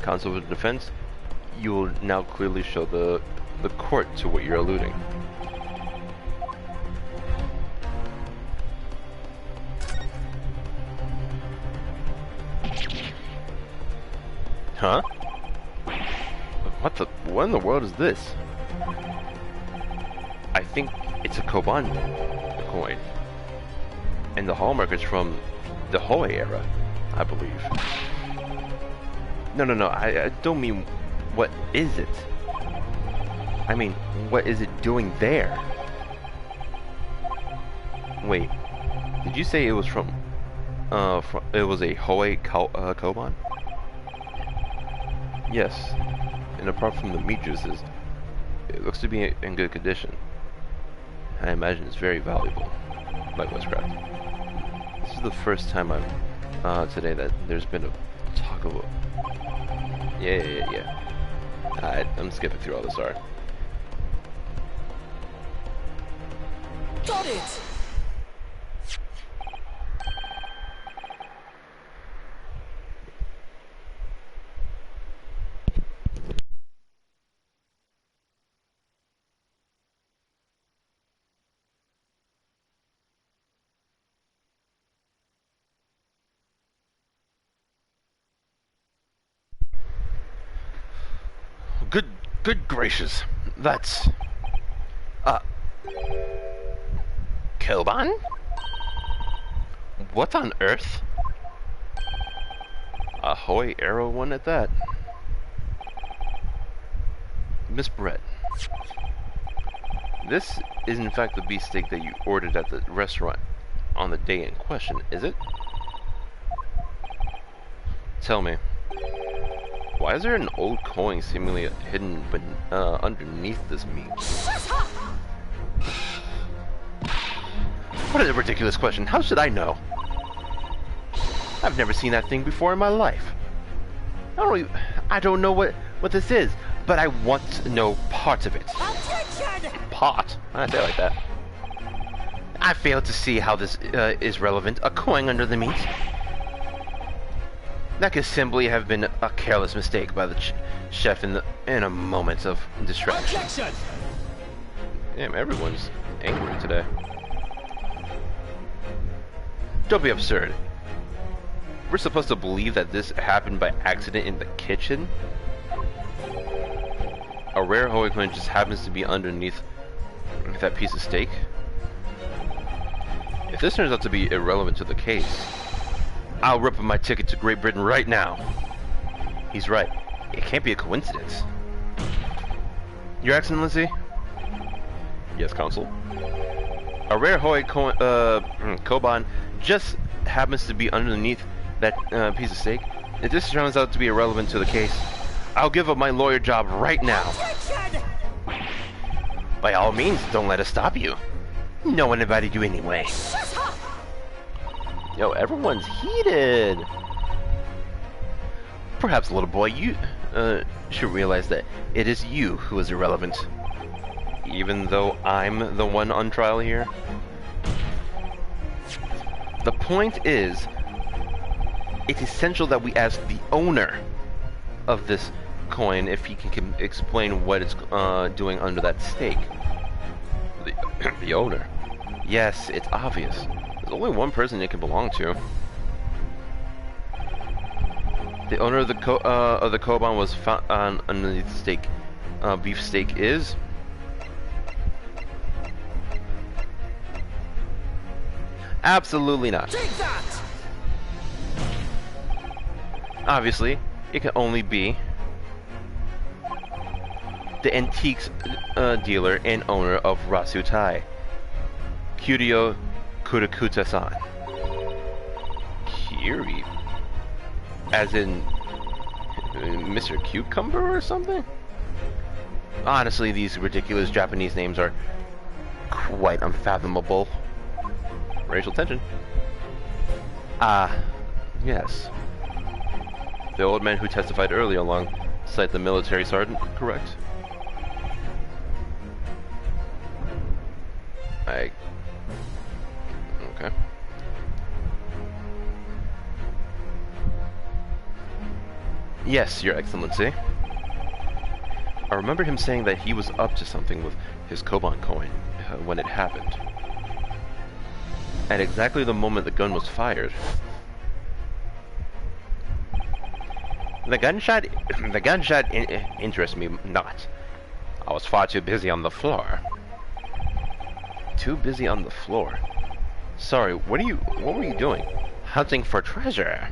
S2: Counsel for the defense, you will now clearly show the court to what you're alluding. Huh? What in the world is this? I think it's a Koban coin. And the hallmark is from the Hoei era, I believe. No, I don't mean what is it? I mean, what is it doing there? Wait, did you say it was from it was a Hoei Koban? Yes, and apart from the meat juices, it looks to be in good condition. I imagine it's very valuable, like Westcraft. This is the first time today that there's been a talk of a... Yeah. I'm skipping through all this, alright.
S3: Got it!
S2: Good gracious, that's... Koban? What on earth? A Hoei Arrow one at that. Miss Brett, this is in fact the beefsteak that you ordered at the restaurant on the day in question, is it? Tell me, why is there an old coin seemingly hidden underneath this meat? What a ridiculous question. How should I know? I've never seen that thing before in my life. I don't know what this is, but I want to know parts of it.
S3: Attention!
S2: Pot? I say it like that. I fail to see how this is relevant. A coin under the meat? That could simply have been a careless mistake by the chef in a moment of distraction.
S3: Objection!
S2: Damn, everyone's angry today. Don't be absurd. We're supposed to believe that this happened by accident in the kitchen? A rare Holy coin just happens to be underneath that piece of steak? If this turns out to be irrelevant to the case, I'll rip up my ticket to Great Britain right now. He's right. It can't be a coincidence. Your Excellency? Yes, Consul. A rare Hoy Koban just happens to be underneath that piece of steak. If this turns out to be irrelevant to the case, I'll give up my lawyer job right now.
S3: Attention!
S2: By all means, don't let us stop you. No one invited you anyway.
S3: Shut up!
S2: Yo, everyone's heated. Perhaps, little boy, you should realize that it is you who is irrelevant. Even though I'm the one on trial here. The point is, it's essential that we ask the owner of this coin if he can explain what it's doing under that steak. The owner? Yes, it's obvious. There's only one person it can belong to. The owner of the Koban was found underneath the steak. Beef steak is... Absolutely not.
S3: Take that!
S2: Obviously, it can only be the antiques dealer and owner of Rasutai, Kyuryo Kurakuta-san. Kiri? As in Mr. Cucumber or something? Honestly, these ridiculous Japanese names are quite unfathomable. Racial tension. Yes. The old man who testified earlier alongside the military sergeant, correct? Okay. Yes, Your Excellency. I remember him saying that he was up to something with his Koban coin when it happened. At exactly the moment the gun was fired. The gunshot interests me not. I was far too busy on the floor. Too busy on the floor? Sorry, what were you doing? Hunting for treasure.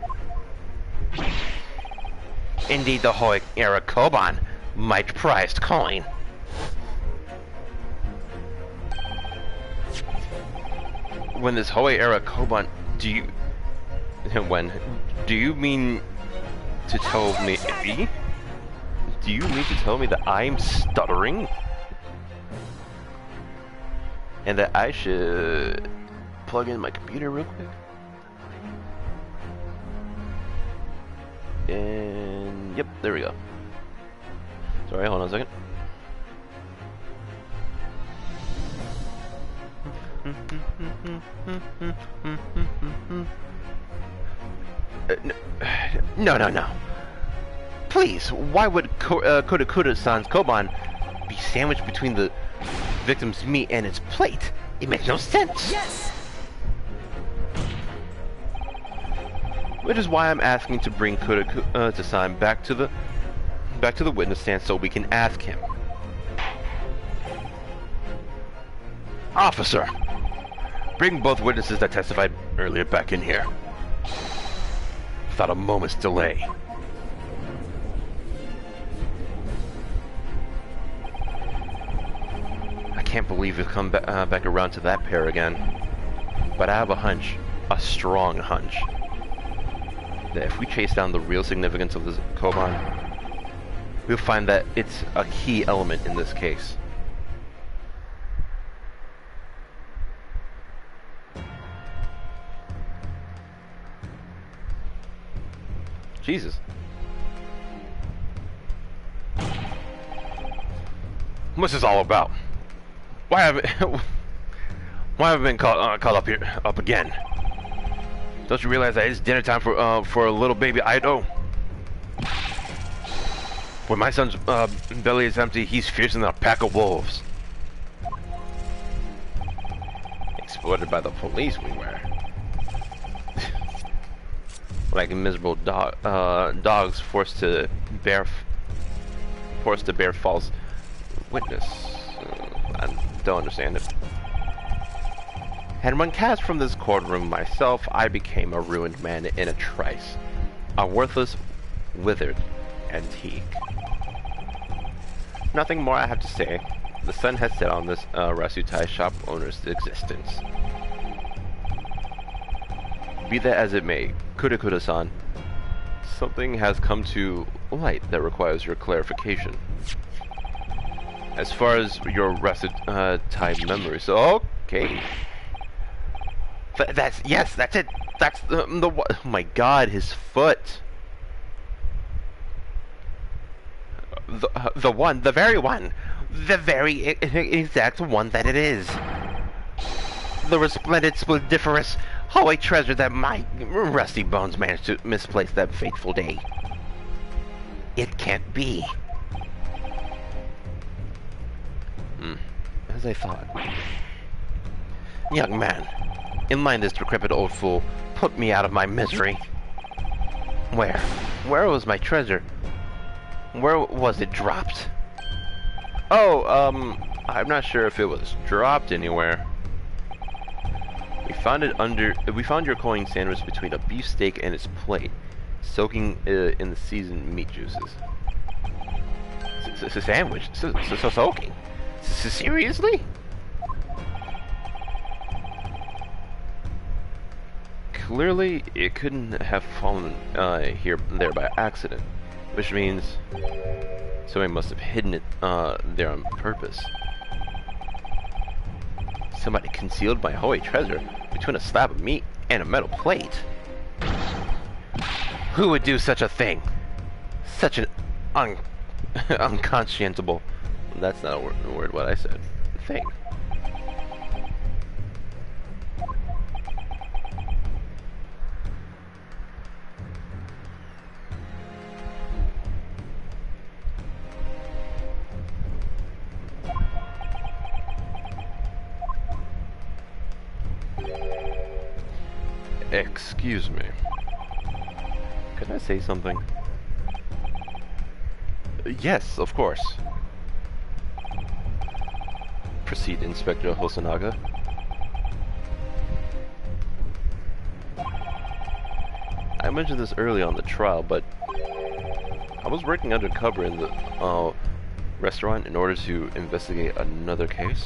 S2: Indeed, the Hoy era Koban, might prized coin. When this Hoy era Koban, do you mean to tell me? Do you mean to tell me that I'm stuttering? And that I should plug in my computer real quick? And yep, there we go. Sorry, hold on a second. No. Please, why would Kodakura-san's Koban be sandwiched between the victim's meat and its plate? It makes no sense.
S3: Yes!
S2: Which is why I'm asking to bring Kodakura-san back to the witness stand so we can ask him. Officer, bring both witnesses that testified earlier back in here. Without a moment's delay. I can't believe we've come back around to that pair again. But I have a hunch, a strong hunch, that if we chase down the real significance of this Koban, we'll find that it's a key element in this case. Jesus. What's this all about? Why have why have I been called up again? Don't you realize that it's dinner time for a little baby Ido? When my son's belly is empty, he's fiercer than a pack of wolves. Exploited by the police, we were. Like miserable dogs forced to bear false witness. I don't understand it. And when cast from this courtroom myself, I became a ruined man in a trice. A worthless, withered antique. Nothing more I have to say. The sun has set on this Rasutai shop owner's existence. Be that as it may, Kudakura-san, something has come to light that requires your clarification. As far as your Rasutai memories, okay. That's it. That's the oh my God, his foot. The very exact one that it is. The resplendent, splendiferous, holy treasure that my rusty bones managed to misplace that fateful day. It can't be. As I thought. Young man, in line this decrepit old fool, put me out of my misery. Where was my treasure? Where was it dropped? Oh, I'm not sure if it was dropped anywhere. We found your coin sandwich between a beefsteak and its plate, soaking in the seasoned meat juices. Sandwich? Soaking? Seriously? Clearly, it couldn't have fallen there by accident, which means somebody must have hidden it there on purpose. Somebody concealed my holy treasure between a slab of meat and a metal plate. Who would do such a thing? Such an unconscientable. That's not a word. What I said. Thing. Excuse me. Can I say something? Yes, of course. Proceed, Inspector Hosonaga. I mentioned this early on the trial, but I was working undercover in the restaurant in order to investigate another case.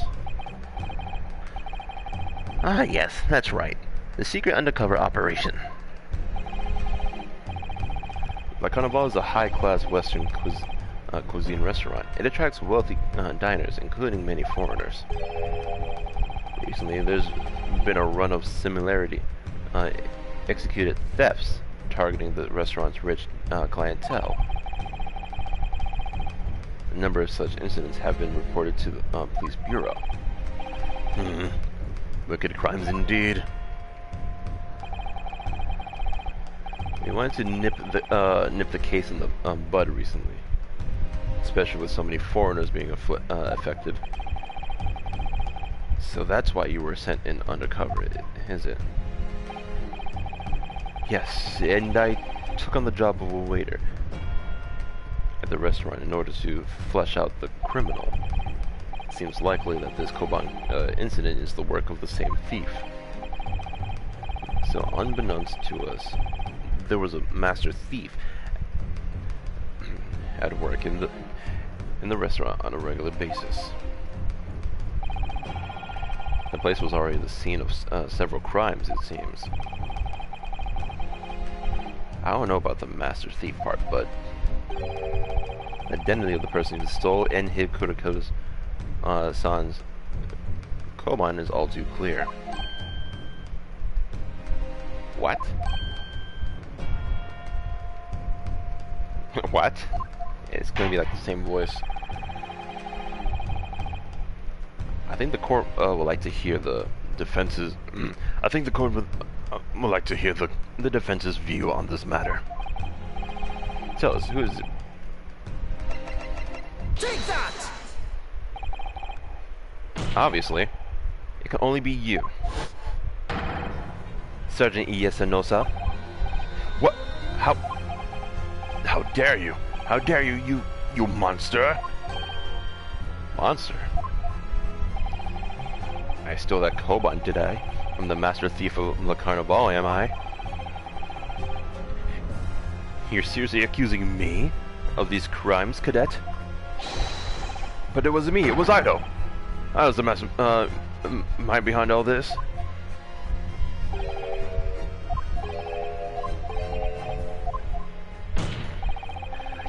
S2: Ah, yes, that's right. The secret undercover operation. La Carnival is a high-class Western cuisine restaurant. It attracts wealthy diners, including many foreigners. Recently, there's been a run of executed thefts targeting the restaurant's rich clientele. A number of such incidents have been reported to the police bureau. Wicked crimes indeed. We wanted to nip the case in the bud recently, especially with so many foreigners being affected. So that's why you were sent in undercover, is it? Yes, and I took on the job of a waiter at the restaurant in order to flesh out the criminal. It seems likely that this Koban incident is the work of the same thief. So unbeknownst to us, there was a master thief at work in the restaurant on a regular basis. The place was already the scene of several crimes, it seems. I don't know about the master thief part, but the identity of the person who stole and hid Kuriko's San's Koban is all too clear. What? What? It's gonna be like the same voice. I think the court would like to hear the defense's. I think the court would like to hear the defense's view on this matter. Tell us, who is it?
S3: Take that!
S2: Obviously, it can only be you, Sergeant Iesanosa. What? How dare you? How dare you, you monster! Monster? I stole that koban, did I? From the master thief of the Carnival, am I? You're seriously accusing me of these crimes, cadet? But it wasn't me, it was Ido. I was the master, mind behind all this.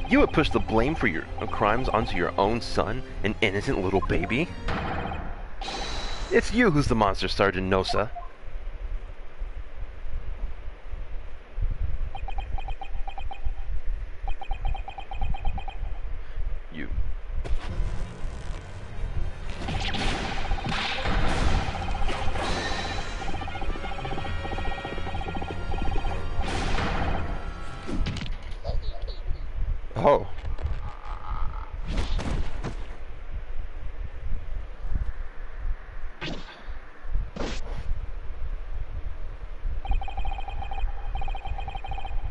S2: You would push the blame for your crimes onto your own son, an innocent little baby? It's you who's the monster, Sergeant Nosa. You... Oh.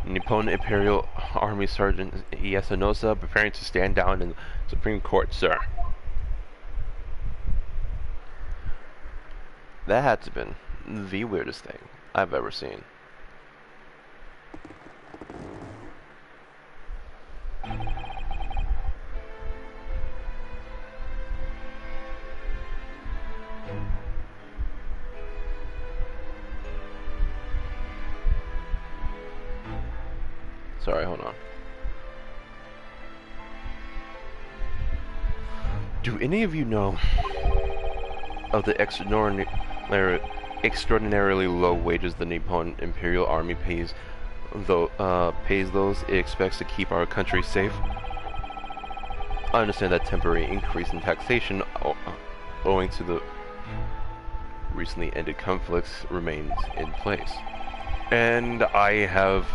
S2: Nippon Imperial Army Sergeant Iesanosa preparing to stand down in the Supreme Court, sir. That had to have been the weirdest thing I've ever seen. Sorry, hold on. Do any of you know of the extraordinarily low wages the Nippon Imperial Army pays those it expects to keep our country safe? I understand that temporary increase in taxation owing to the recently ended conflicts remains in place. And I have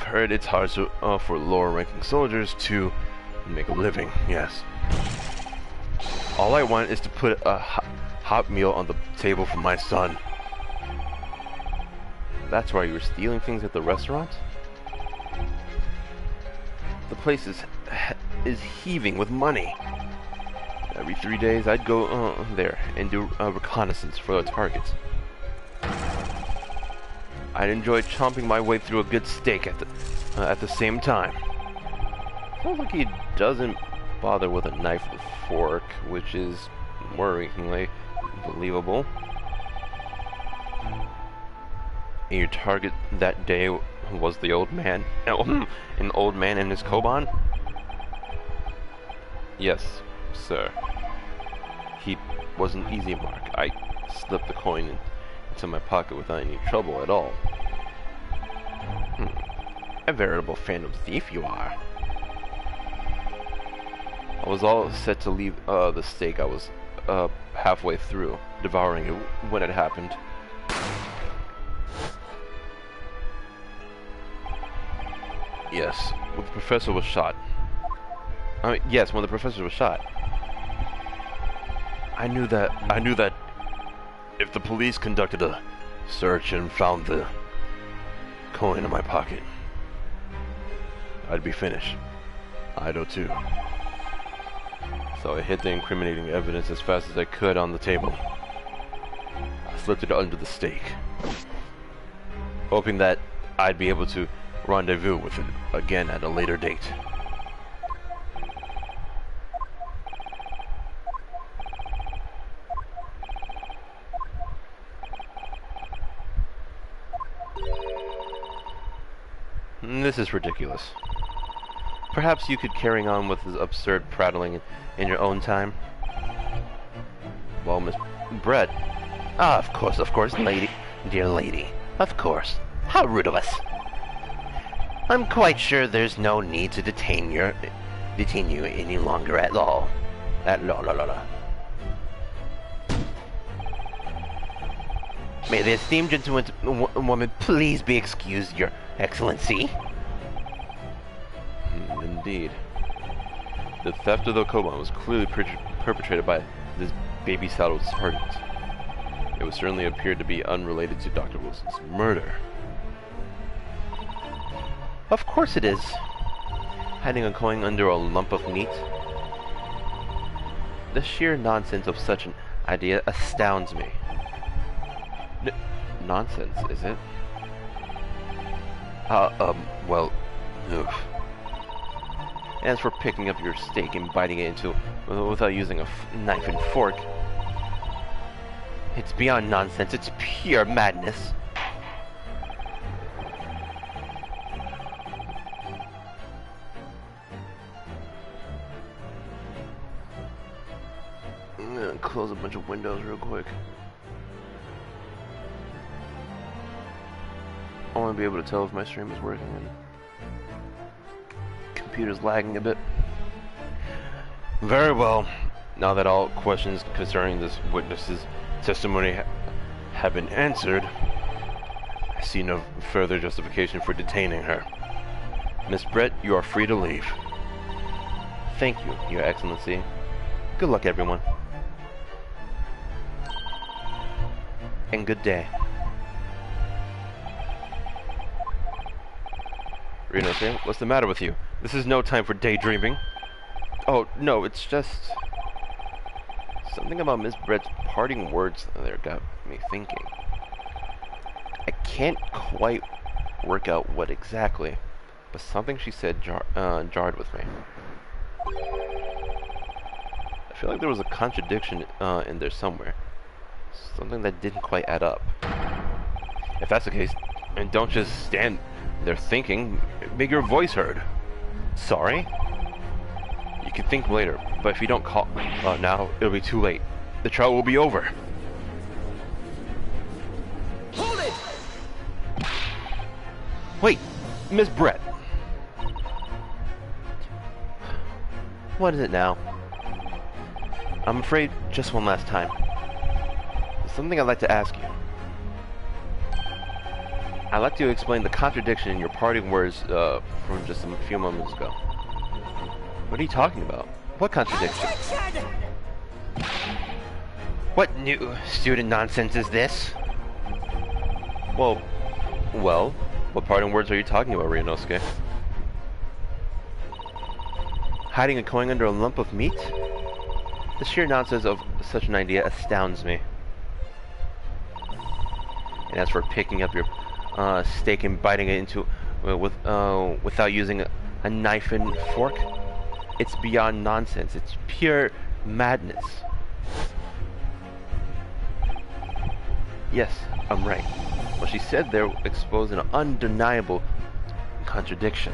S2: heard it's hard for lower-ranking soldiers to make a living, yes. All I want is to put a hot meal on the table for my son. That's why you were stealing things at the restaurant? The place is heaving with money. Every 3 days I'd go there and do a reconnaissance for the targets. I'd enjoy chomping my way through a good steak at the same time. Sounds like he doesn't bother with a knife or fork, which is worryingly believable. And your target that day was the old man, an old man and his koban? Yes, sir. He was an easy mark. I slipped the coin into my pocket without any trouble at all. A veritable phantom thief you are. I was all set to leave the steak. I was halfway through, devouring it when it happened. Yes, when the professor was shot. Yes, when the professor was shot. I knew that if the police conducted a search and found the coin in my pocket, I'd be finished. Ido too. So I hid the incriminating evidence as fast as I could on the table. I slipped it under the steak, hoping that I'd be able to rendezvous with it again at a later date. This is ridiculous. Perhaps you could carry on with this absurd prattling in your own time? Well, Miss Brett. Ah, of course, lady. Dear lady. Of course. How rude of us. I'm quite sure there's no need to detain you any longer at all. May the esteemed gentlewoman please be excused, Your Excellency. Indeed. The theft of the Koban was clearly perpetrated by this baby-saddled sergeant. It would certainly appear to be unrelated to Dr. Wilson's murder. Of course it is. Hiding a coin under a lump of meat. The sheer nonsense of such an idea astounds me. Nonsense, is it? Well, oof. As for picking up your steak and biting it into without using a knife and fork, it's beyond nonsense. It's pure madness. I'm gonna close a bunch of windows real quick. I want to be able to tell if my stream is working and computer's lagging a bit. Very well. Now that all questions concerning this witness's testimony have been answered, I see no further justification for detaining her. Miss Brett, you are free to leave. Thank you, Your Excellency. Good luck, everyone. And good day. Reno, what's the matter with you? This is no time for daydreaming. Oh, no, it's just... something about Miss Brett's parting words there got me thinking. I can't quite work out what exactly, but something she said jarred with me. I feel like there was a contradiction in there somewhere. Something that didn't quite add up. If that's the case, and don't just stand there thinking, make your voice heard. Sorry? You can think later, but if you don't call now, it'll be too late. The trial will be over.
S3: Hold it!
S2: Wait, Miss Brett. What is it now? I'm afraid just one last time. There's something I'd like to ask you. I'd like to explain the contradiction in your parting words from just a few moments ago. What are you talking about? What contradiction?
S3: Attention!
S2: What new student nonsense is this? Well, what parting words are you talking about, Ryunosuke? Hiding a coin under a lump of meat? The sheer nonsense of such an idea astounds me. And as for picking up your steak and biting it into without using a knife and fork, it's beyond nonsense. It's pure madness. Yes, I'm right. What she said there exposed an undeniable contradiction.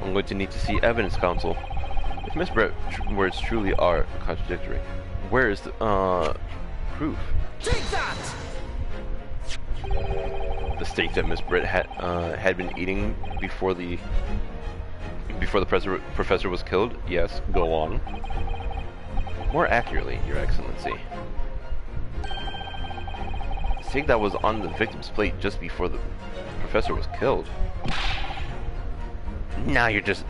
S2: I'm going to need to see evidence, counsel. If Miss Brett's words truly are contradictory, where is the proof?
S3: Take that!
S2: The steak that Miss Brett had been eating before the professor was killed? Yes, go on. More accurately, Your Excellency. The steak that was on the victim's plate just before the professor was killed. Now you're just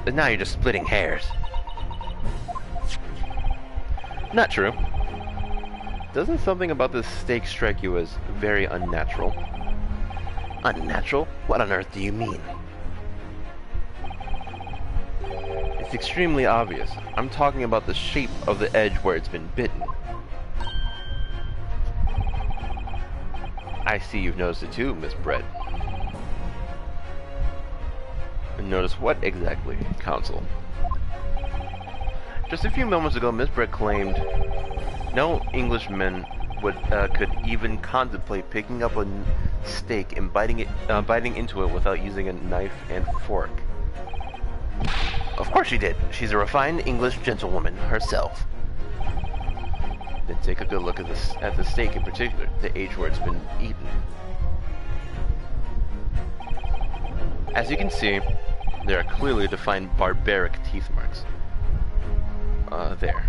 S2: splitting hairs. Not true. Doesn't something about this steak strike you as very unnatural? Unnatural? What on earth do you mean? It's extremely obvious. I'm talking about the shape of the edge where it's been bitten. I see you've noticed it too, Miss Brett. Notice what exactly, counsel? Just a few moments ago, Miss Brett claimed no Englishman could even contemplate picking up a steak and biting into it without using a knife and fork. Of course she did. She's a refined English gentlewoman herself. Then take a good look at the steak in particular, the age where it's been eaten.
S1: As you can see, there are clearly defined barbaric teeth marks. There.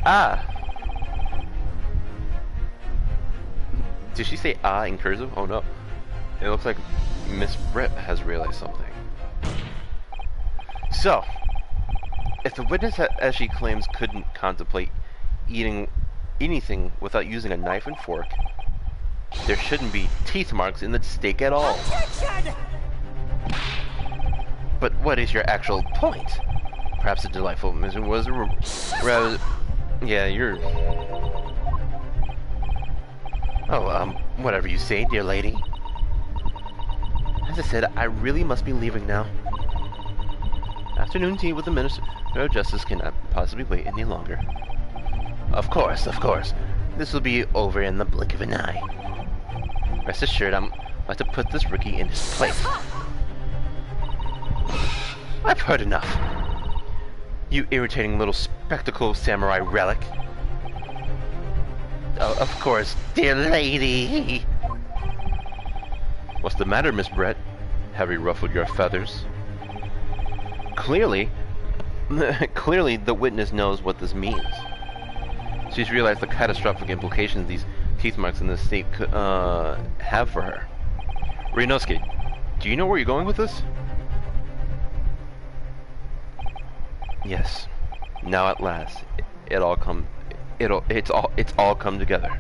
S1: Ah! Did she say ah in cursive? Oh no. It looks like Miss Brett has realized something. So, if the witness, as she claims, couldn't contemplate eating anything without using a knife and fork, there shouldn't be teeth marks in the steak at all.
S3: Attention!
S1: But what is your actual point? Perhaps a delightful mission was rather... Yeah, you're... Oh, whatever you say, dear lady. As I said, I really must be leaving now. Afternoon tea with the Minister of Justice cannot possibly wait any longer. Of course, of course. This will be over in the blink of an eye. Rest assured, I'm about to put this rookie in his place. I've heard enough. You irritating little spectacle samurai relic. Oh, of course, dear lady. What's the matter, Miss Brett? Have you ruffled your feathers? Clearly, the witness knows what this means. She's realized the catastrophic implications these teeth marks in the state could have for her. Ryunosuke, do you know where you're going with this? Yes. Now at last, it's all come together.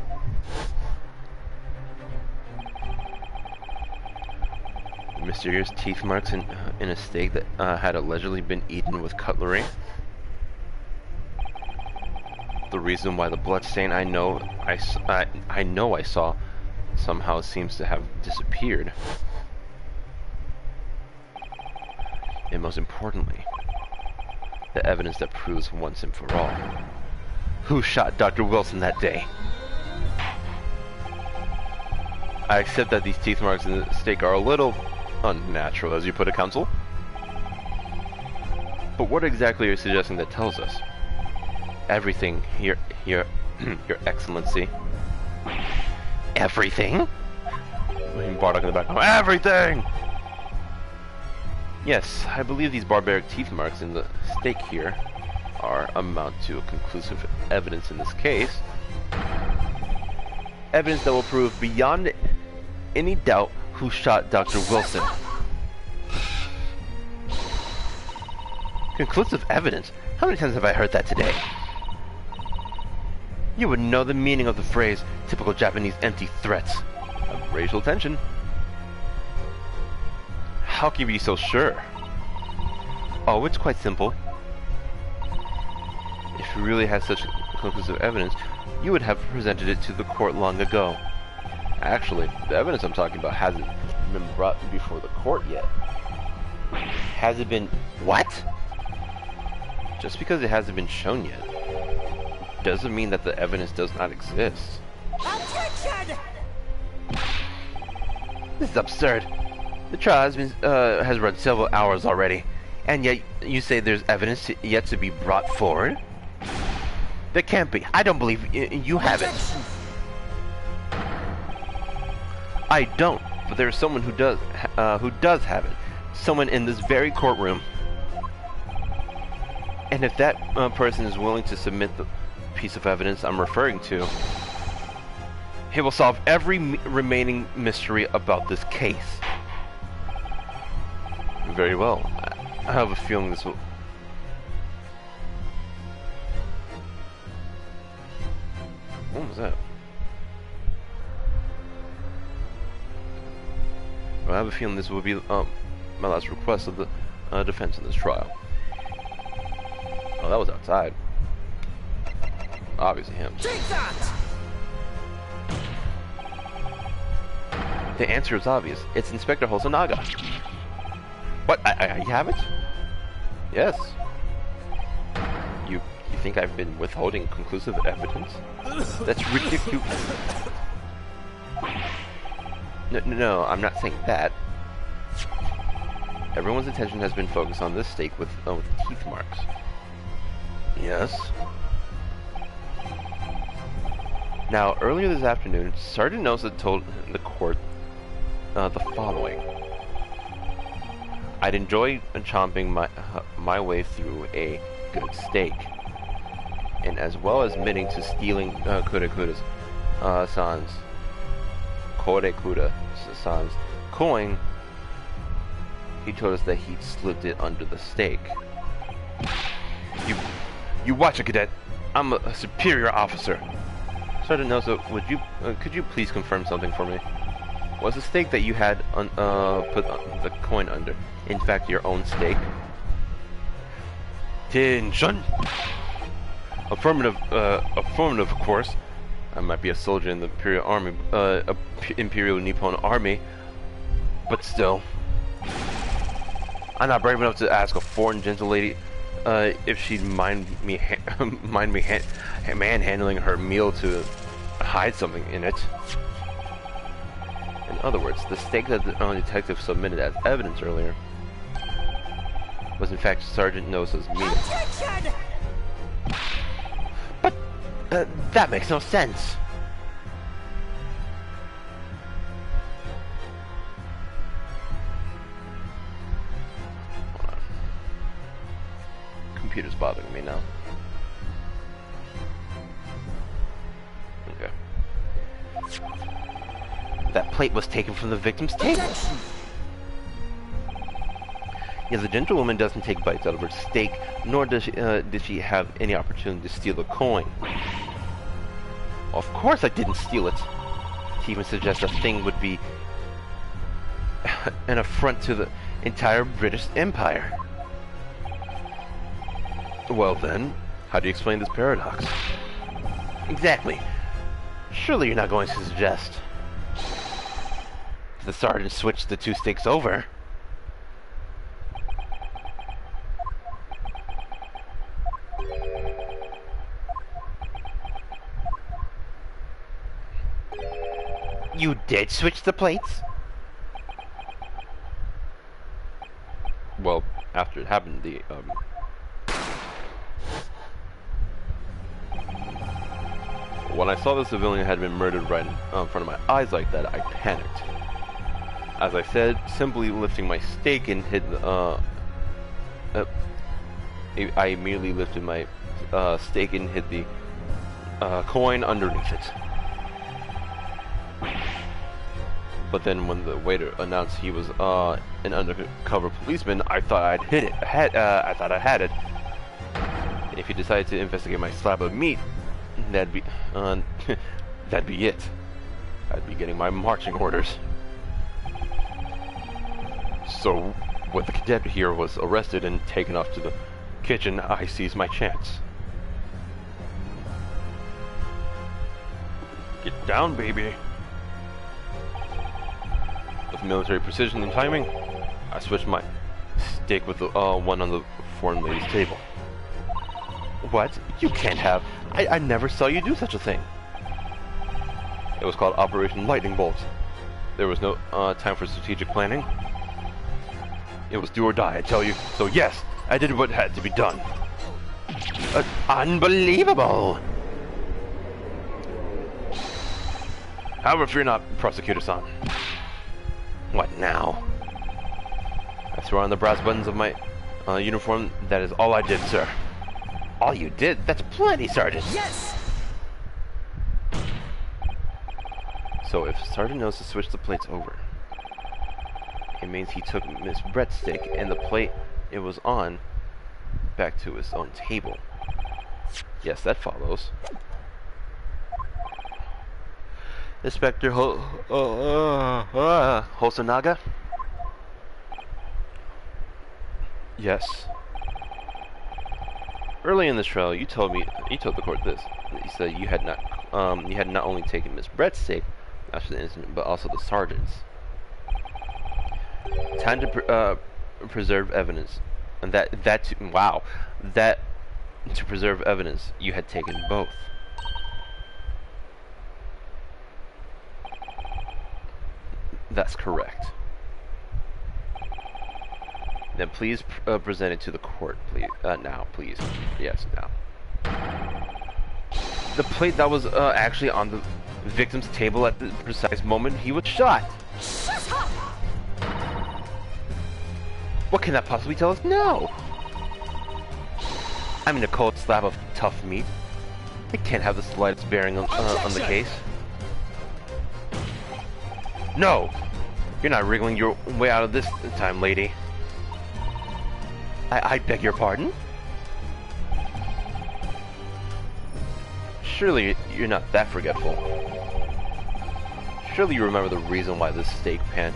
S1: The mysterious teeth marks in a steak that had allegedly been eaten with cutlery. The reason why the blood stain I know I saw somehow seems to have disappeared. And most importantly, the evidence that proves once and for all who shot Dr. Wilson that day. I accept that these teeth marks in the steak are a little unnatural, as you put it, counsel. But what exactly are you suggesting that tells us? Everything, your excellency. Everything? Bardock in the background. Everything! Yes, I believe these barbaric teeth marks in the steak here amount to a conclusive evidence in this case. Evidence that will prove beyond any doubt who shot Dr. Wilson. Conclusive evidence? How many times have I heard that today? You would know the meaning of the phrase, typical Japanese empty threats. Of racial tension. How can you be so sure? Oh, it's quite simple. If you really had such conclusive evidence, you would have presented it to the court long ago. Actually, the evidence I'm talking about hasn't been brought before the court yet. Has it been... What? Just because it hasn't been shown yet doesn't mean that the evidence does not exist.
S3: Attention!
S1: This is absurd. The trial has run several hours already, and yet you say there's evidence yet to be brought forward? There can't be. I don't believe you have it. I don't, but there's someone who does have it. Someone in this very courtroom. And if that person is willing to submit the piece of evidence I'm referring to, he will solve every remaining mystery about this case. Very well. I have a feeling this will... What was that? Well, I have a feeling this will be my last request of the defense in this trial. Oh, that was outside. Obviously him.
S3: Take that!
S1: The answer is obvious. It's Inspector Hosonaga. What? I have it? Yes. You think I've been withholding conclusive evidence? That's ridiculous. No, I'm not saying that. Everyone's attention has been focused on this steak with teeth marks. Yes.
S2: Now, earlier this afternoon, Sergeant Nosa told the court the following. I'd enjoy chomping my way through a good steak, and as well as admitting to stealing Kurekuda-san's coin, he told us that he'd slipped it under the steak. You watch it, cadet. I'm a superior officer. Sergeant Nosa, could you please confirm something for me? Was the steak that you had put the coin under, in fact, your own steak? Attention! Affirmative, of course. I might be a soldier in the Imperial Army, Imperial Nippon Army, but still. I'm not brave enough to ask a foreign gentle lady if she'd mind me manhandling her meal to hide something in it. In other words, the steak that the detective submitted as evidence earlier was in fact Sergeant Nosa's meal.
S3: Attention!
S2: But that makes no sense. Hold on. Computer's bothering me now. Okay. That plate was taken from the victim's table.
S3: Objection!
S2: Yeah, the gentlewoman doesn't take bites out of her steak, nor did she have any opportunity to steal a coin. Of course I didn't steal it. To even suggest a thing would be an affront to the entire British Empire. Well then, how do you explain this paradox? Exactly. Surely you're not going to suggest the sergeant switched the two steaks over. You did switch the plates? Well, after it happened, when I saw the civilian had been murdered right in front of my eyes like that, I panicked. As I said, simply lifting my steak and hid I immediately lifted my steak and hid the coin underneath it. But then when the waiter announced he was an undercover policeman, I thought I'd hit it. I thought I had it. If he decided to investigate my slab of meat, that'd be it. I'd be getting my marching orders. So, when the cadet here was arrested and taken off to the kitchen, I seized my chance. Get down, baby. With military precision and timing, I switched my steak with the one on the foreign lady's table. What? You can't have. I never saw you do such a thing. It was called Operation Lightning Bolt. There was no time for strategic planning. It was do or die, I tell you. So yes, I did what had to be done. Unbelievable! However, fear not, Prosecutor-san. What now? I threw on the brass buttons of my uniform. That is all I did, sir. All you did? That's plenty, Sergeant.
S3: Yes!
S2: So if Sergeant knows to switch the plates over, it means he took Miss Brett's steak and the plate it was on back to his own table. Yes, that follows. Inspector Hosonaga? Yes. Early in this trial, you told the court this. You said you had not only taken Miss Brett's steak after the incident, but also the sergeant's. Time to preserve evidence, and that to preserve evidence, you had taken both. That's correct. Then please present it to the court, please. Now, please. Yes, now. The plate that was actually on the victim's table at the precise moment he was shot.
S3: Shut up!
S2: What can that possibly tell us? No! I mean, a cold slab of tough meat. It can't have the slightest bearing on the case. No! You're not wriggling your way out of this time, lady. I beg your pardon? Surely you're not that forgetful. Surely you remember the reason why this steak pan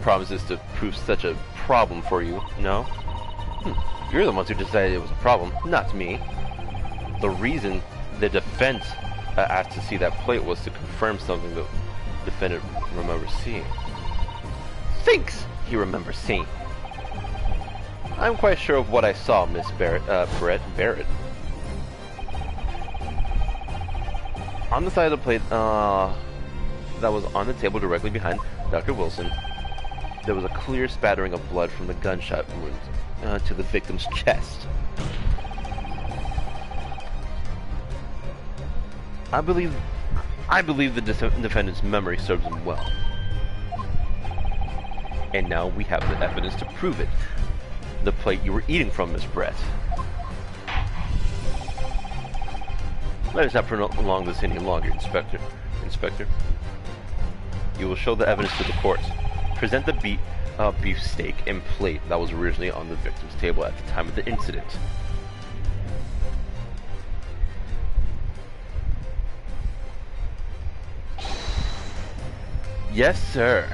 S2: promises to prove such a problem for you, no? You're the ones who decided it was a problem, not me. The reason the defense asked to see that plate was to confirm something the defendant remembers seeing. Thinks he remembers seeing. I'm quite sure of what I saw, Miss Barrett. On the side of the plate that was on the table directly behind Dr. Wilson, there was a clear spattering of blood from the gunshot wound to the victim's chest. I believe the defendant's memory serves him well. And now we have the evidence to prove it. The plate you were eating from, Miss Brett. Let us not prolong this any longer, Inspector. You will show the evidence to the court. Present the beef steak and plate that was originally on the victim's table at the time of the incident. Yes, sir.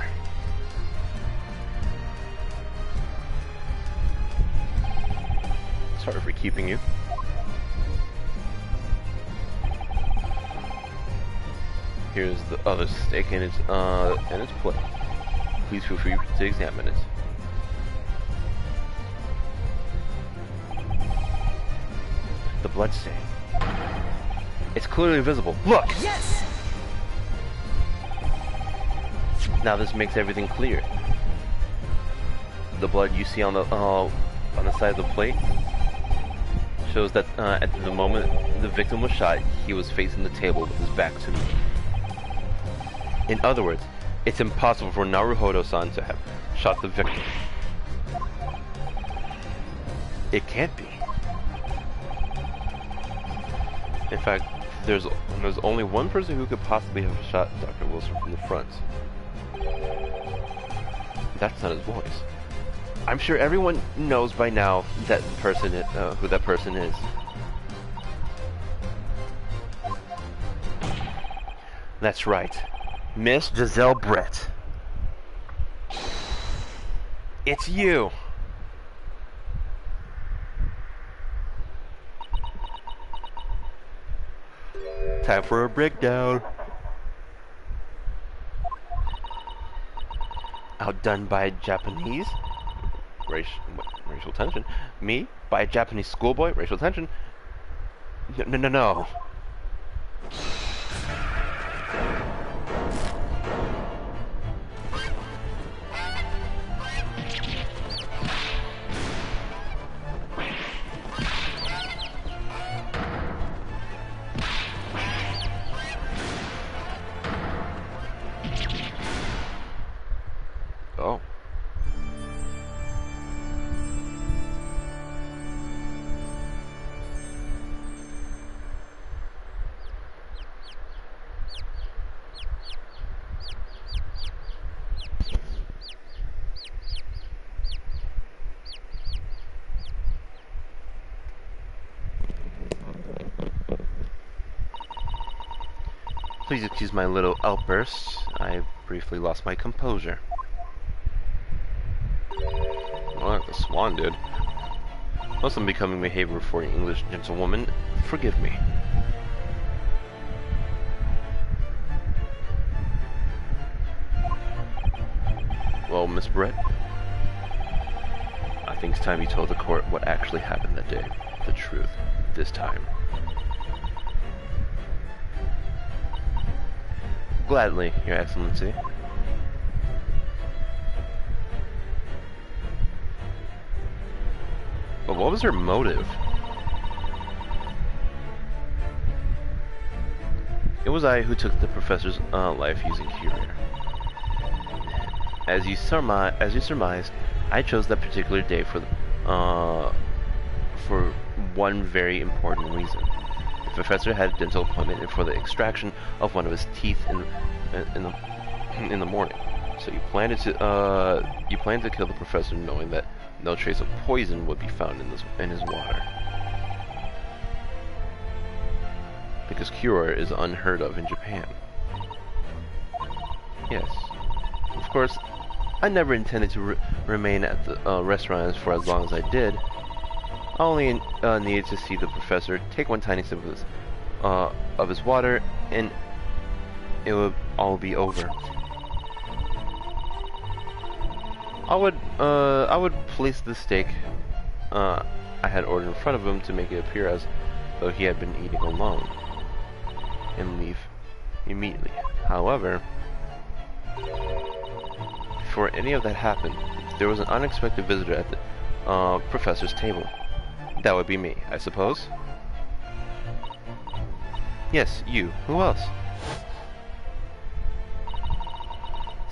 S2: Sorry for keeping you. Here's the other steak and its plate. Please feel free to examine it. The blood stain. It's clearly visible. Look!
S3: Yes!
S2: Now this makes everything clear. The blood you see on the side of the plate shows that at the moment the victim was shot, he was facing the table with his back to me. In other words, it's impossible for Naruhodo-san to have shot the victim. It can't be. In fact, there's only one person who could possibly have shot Dr. Wilson from the front. That's not his voice. I'm sure everyone knows by now that person who that person is. That's right. Miss Giselle Brett. It's you! Time for a breakdown. Outdone by Japanese? Racial tension. Me? By a Japanese schoolboy? Racial tension? No. Oh. Please excuse my little outburst. I briefly lost my composure. Well, the swan did. Most unbecoming behavior for an English gentlewoman. Forgive me. Well, Miss Brett, I think it's time you told the court what actually happened that day. The truth. This time. Gladly, Your Excellency. But what was her motive? was I who took the professor's life using Curie. As you surmised, I chose that particular day for one very important reason. The professor had a dental appointment for the extraction of one of his teeth in the morning. So you planned to kill the professor, knowing that no trace of poison would be found in his water. Because cure is unheard of in Japan. Yes. Of course, I never intended to remain at the restaurant for as long as I did. I only needed to see the professor take one tiny sip of his water, and it would all be over. I would place the steak I had ordered in front of him to make it appear as though he had been eating alone, and leave immediately. However, before any of that happened, there was an unexpected visitor at the professor's table. That would be me, I suppose? Yes, you. Who else?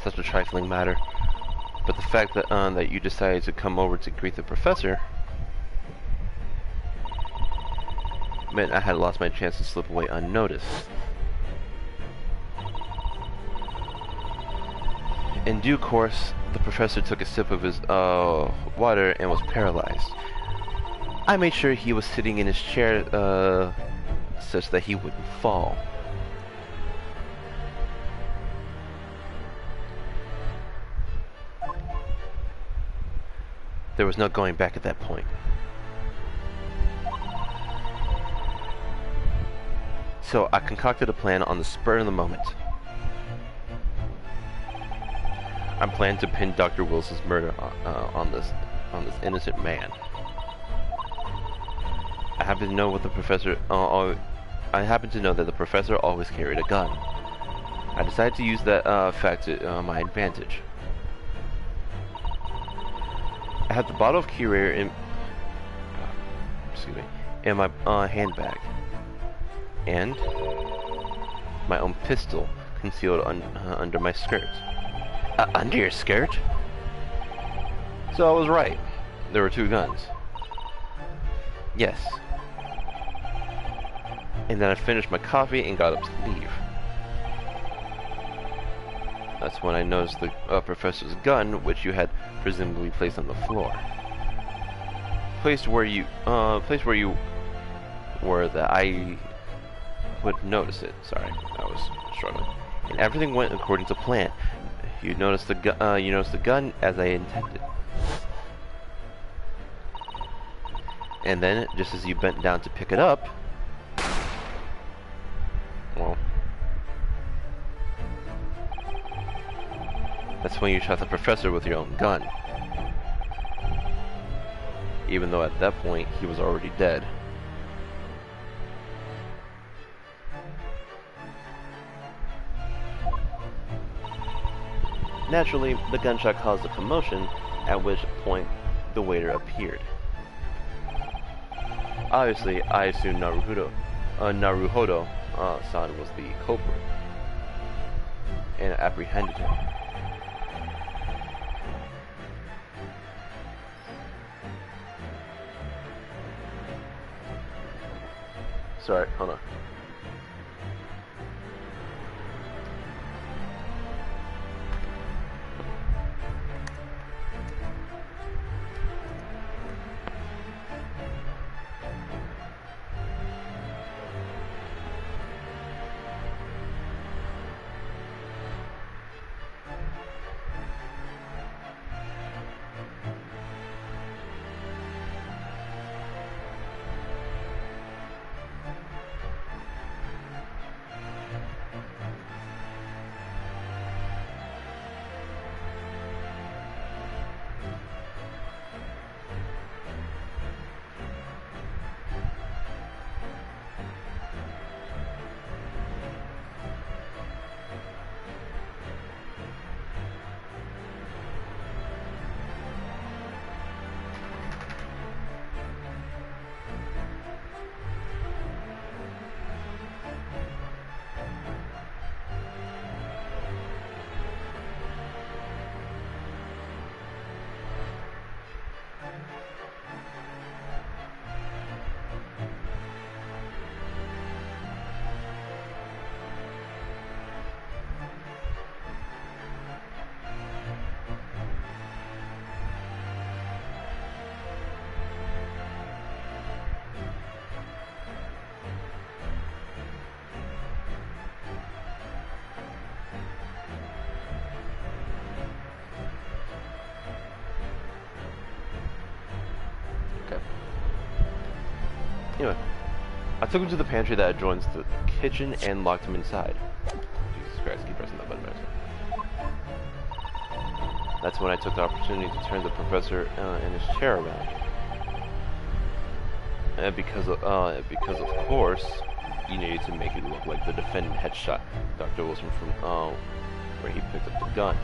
S2: Such a trifling matter. But the fact that that you decided to come over to greet the professor meant I had lost my chance to slip away unnoticed. In due course, the professor took a sip of his water and was paralyzed. I made sure he was sitting in his chair such that he wouldn't fall. There was no going back at that point. So I concocted a plan on the spur of the moment. I'm planning to pin Dr. Wilson's murder on this innocent man. I happen to know what the professor. I happen to know that the professor always carried a gun. I decided to use that fact to my advantage. I had the bottle of Curie in my handbag, and my own pistol concealed under my skirt. Under your skirt? So I was right. There were two guns. Yes. And then I finished my coffee and got up to leave. That's when I noticed the professor's gun, which you had presumably placed on the floor. Placed where you were that I would notice it. Sorry, I was struggling. And everything went according to plan. You noticed the gun as I intended. And then, just as you bent down to pick it up, well, that's when you shot the professor with your own gun. Even though at that point, he was already dead. Naturally, the gunshot caused a commotion, at which point the waiter appeared. Obviously, I assumed Naruhodo-san was the culprit, and apprehended him. Sorry, hold on. Anyway, I took him to the pantry that adjoins the kitchen and locked him inside. Jesus Christ, keep pressing that button. That's when I took the opportunity to turn the professor in his chair around. Because of course, you needed to make it look like the defendant had shot Dr. Wilson from where he picked up the gun.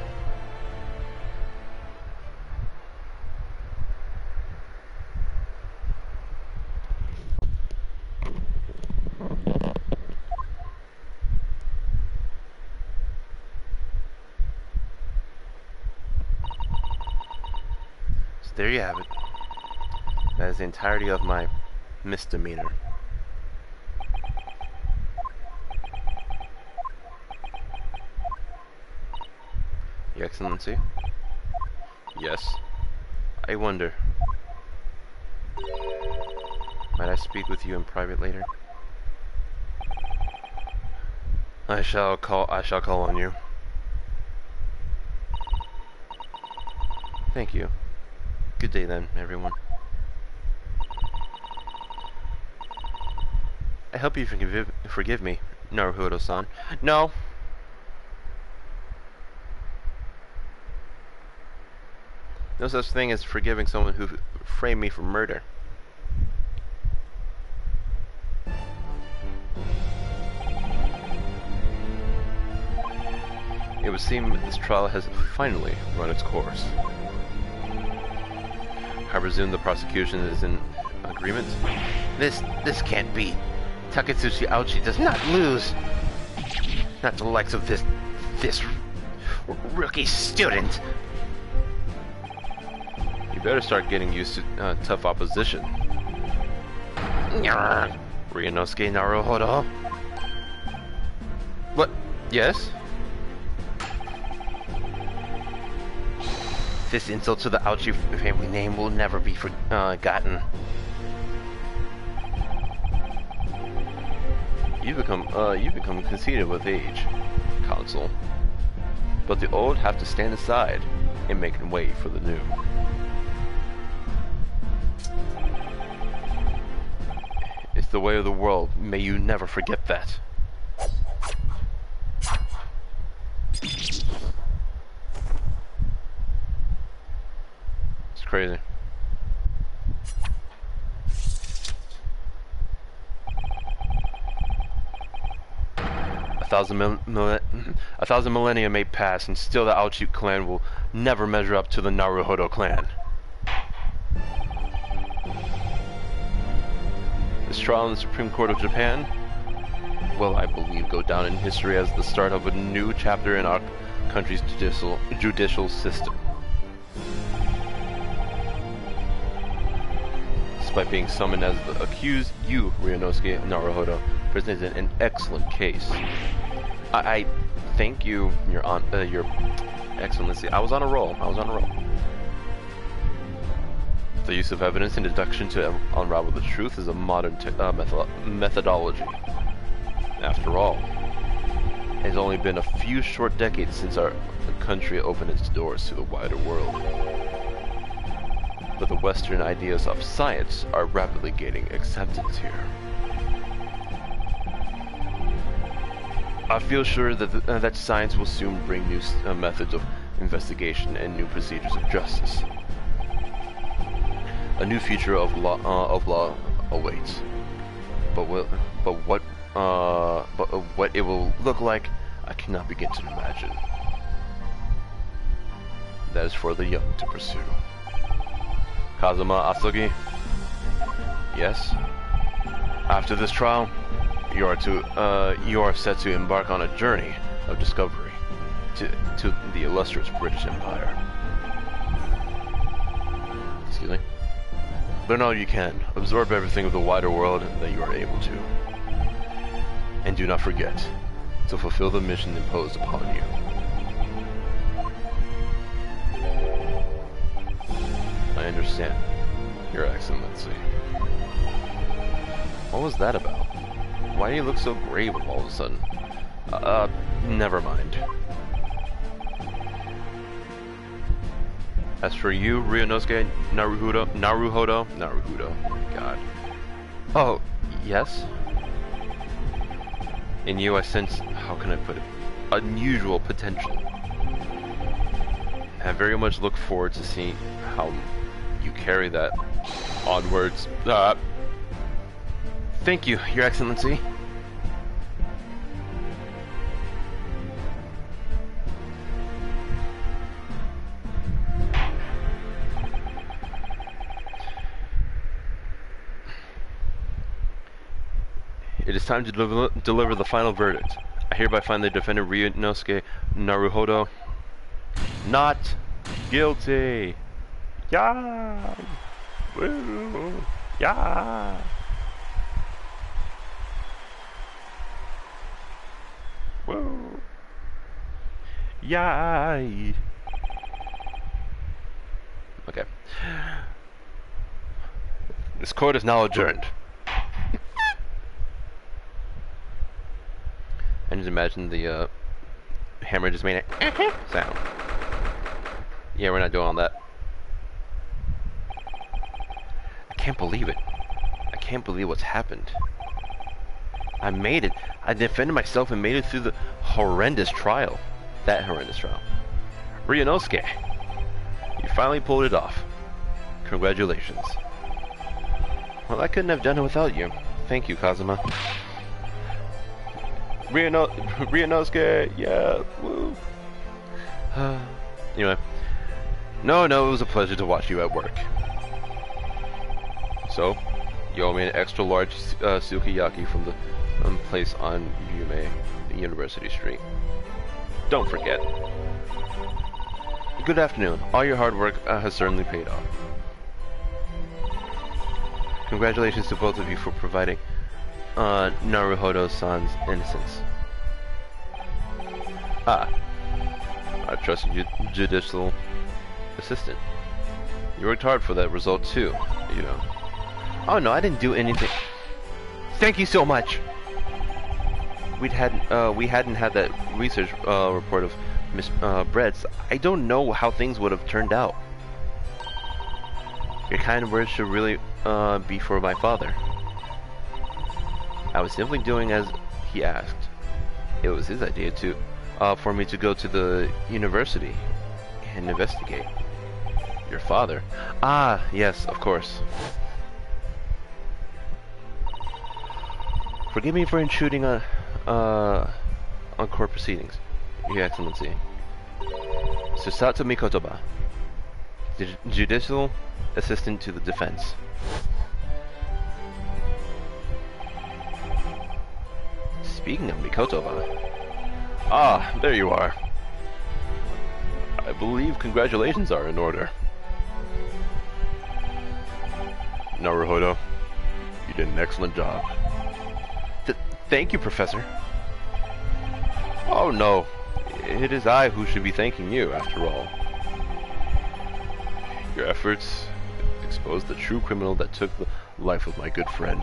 S1: So there you have it. That is the entirety of my misdemeanor. Your Excellency?
S2: Yes.
S1: I wonder. Might I speak with you in private later? I shall call on you. Thank you. Good day then, everyone. I hope you forgive me, Naruhodo-san. No! No such thing as forgiving someone who framed me for murder. It would seem that this trial has finally run its course. I presume the prosecution is in agreement? This can't be. Taketsuchi Aochi does not lose. Not the likes of this rookie student.
S2: You better start getting used to tough opposition.
S1: Ryunosuke Naruhodo. What? Yes? This insult to the Aochi family name will never be forgotten.
S2: You've become conceited with age, Consul. But the old have to stand aside and make way for the new. It's the way of the world. May you never forget that. It's crazy. A thousand millennia may pass, and still the Aochi clan will never measure up to the Naruhodo clan. This trial in the Supreme Court of Japan will, I believe, go down in history as the start of a new chapter in our country's judicial system. Despite being summoned as the accused, you, Ryunosuke Naruhodo, presented an excellent case. I thank you, Your Excellency. I was on a roll. The use of evidence and deduction to unravel the truth is a modern methodology. After all, it has only been a few short decades since our country opened its doors to the wider world. But the Western ideas of science are rapidly gaining acceptance here. I feel sure that that science will soon bring new methods of investigation and new procedures of justice. A new future of law awaits. But what it will look like, I cannot begin to imagine. That is for the young to pursue. Kazuma Asugi. Yes. After this trial, you are set to embark on a journey of discovery to the illustrious British Empire. Excuse me. Learn all you can. Absorb everything of the wider world that you are able to. And do not forget to fulfill the mission imposed upon you. I understand, Your Excellency. What was that about? Why do you look so grave all of a sudden? Never mind. As for you, Ryunosuke Naruhodo, God. Oh, yes? In you I sense, how can I put it, unusual potential. I very much look forward to seeing how you carry that onwards. Thank you, Your Excellency. It is time to deliver the final verdict. I hereby find the defendant Ryunosuke Naruhodo not guilty. Yeah. Woo. Yeah. Woo. Yay. Okay. This court is now adjourned. I just imagine the hammer just made a sound. Yeah, we're not doing all that. I can't believe it. I can't believe what's happened. I made it. I defended myself and made it through the horrendous trial. That horrendous trial. Ryunosuke, you finally pulled it off. Congratulations. Well, I couldn't have done it without you. Thank you, Kazuma. Ryunosuke, yeah, woo. Anyway, no, it was a pleasure to watch you at work. So, you owe me an extra large sukiyaki from the place on Yume University Street. Don't forget. Good afternoon. All your hard work has certainly paid off. Congratulations to both of you for providing Naruhodo-san's innocence. I trust your judicial assistant. You worked hard for that result too, you know. Oh no, I didn't do anything. Thank you so much. We hadn't had that research report of Miss Brett's. I don't know how things would have turned out. Your kind words should really be for my father. I was simply doing as he asked. It was his idea to, for me to go to the university and investigate. Your father? Ah, yes, of course. Forgive me for intruding on court proceedings, Your Excellency. Susato Mikotoba, Judicial Assistant to the Defense. Speaking of Mikotoba... Ah, there you are. I believe congratulations are in order. Naruhodo, you did an excellent job. Thank you, Professor. Oh no, it is I who should be thanking you, after all. Your efforts exposed the true criminal that took the life of my good friend.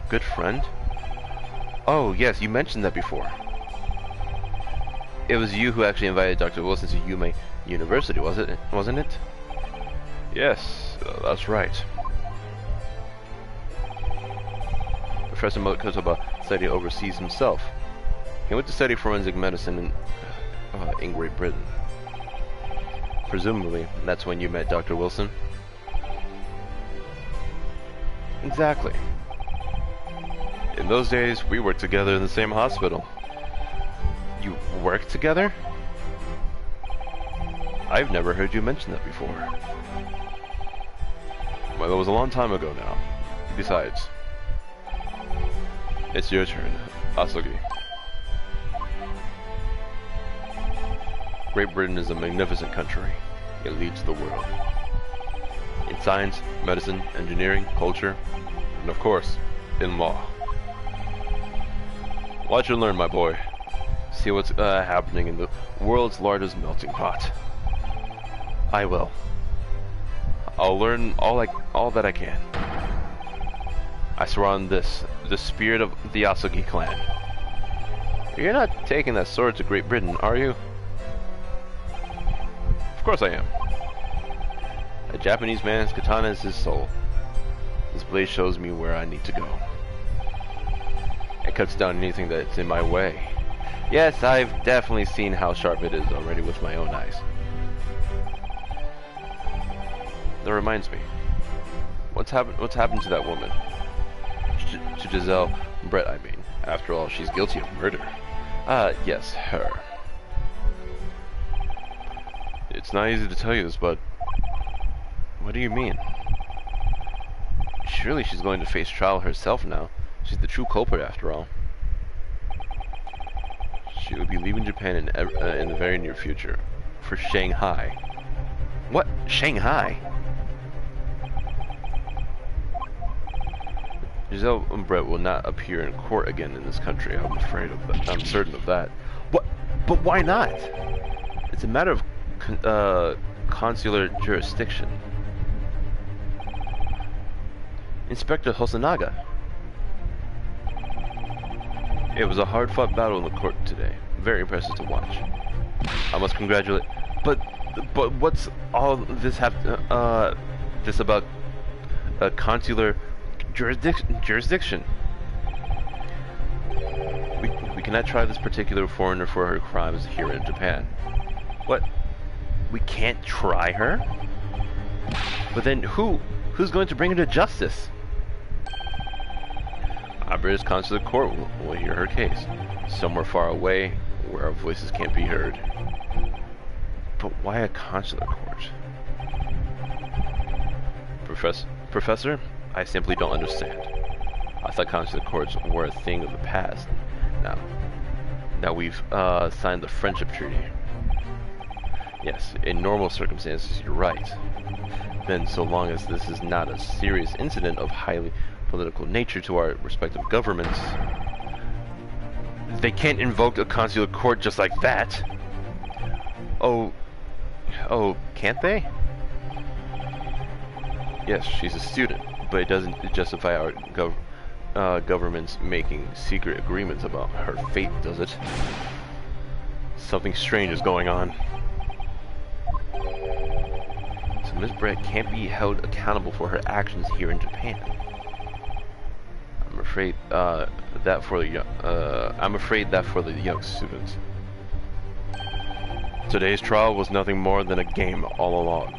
S2: Good friend? Oh yes, you mentioned that before. It was you who actually invited Dr. Wilson to Yume University, wasn't it? Yes, that's right. Professor Mikotoba said he oversees himself. He went to study forensic medicine in Great Britain. Presumably, that's when you met Dr. Wilson? Exactly. In those days, we worked together in the same hospital. You worked together? I've never heard you mention that before. Well, it was a long time ago now. Besides, it's your turn, Asogi. Great Britain is a magnificent country. It leads the world. In science, medicine, engineering, culture, and of course, in law. Watch and learn, my boy. See what's happening in the world's largest melting pot. I will. I'll learn all that I can. I swear on this, the spirit of the Asogi clan. You're not taking that sword to Great Britain, are you? Of course I am. A Japanese man's katana is his soul. This blade shows me where I need to go. It cuts down anything that's in my way. Yes, I've definitely seen how sharp it is already with my own eyes. That reminds me. What's happened to that woman? To Giselle Brett, I mean. After all, she's guilty of murder. Yes, her. It's not easy to tell you this, but... What do you mean? Surely she's going to face trial herself now. She's the true culprit, after all. She will be leaving Japan in the very near future. For Shanghai. What? Shanghai? Giselle Brett will not appear in court again in this country. I'm afraid of that. I'm certain of that. What? But why not? It's a matter of consular jurisdiction. Inspector Hosonaga. It was a hard-fought battle in the court today. Very impressive to watch. I must congratulate. But what's all this this about consular jurisdiction? We cannot try this particular foreigner for her crimes here in Japan. What? We can't try her? But then who's going to bring her to justice? Our British consular court will hear her case, somewhere far away, where our voices can't be heard. But why a consular court? Professor, I simply don't understand. I thought consular courts were a thing of the past. Now we've signed the friendship treaty. Yes, in normal circumstances, you're right. Then, so long as this is not a serious incident of highly political nature to our respective governments, they can't invoke a consular court just like that. Oh, can't they? Yes, she's a student, but it doesn't justify our governments making secret agreements about her fate, does it? Something strange is going on. So Ms. Brett can't be held accountable for her actions here in Japan. I'm afraid that for the young students. Today's trial was nothing more than a game all along.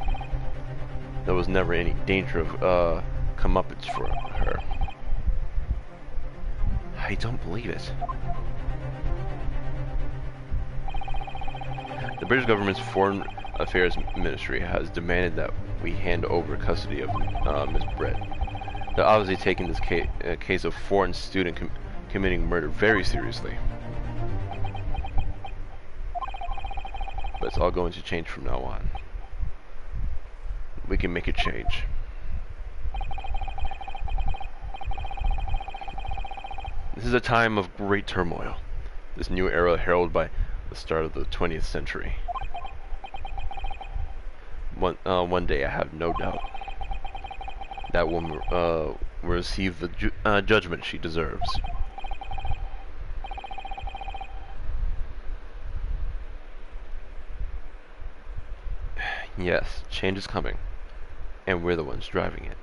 S2: There was never any danger of comeuppance for her. I don't believe it. The British government's Foreign Affairs Ministry has demanded that we hand over custody of Ms. Brett. They're obviously taking this case of foreign student committing murder very seriously. But it's all going to change from now on. We can make a change. This is a time of great turmoil. This new era heralded by the start of the 20th century. One day, I have no doubt, that woman will receive the judgment she deserves. Yes, change is coming, and we're the ones driving it.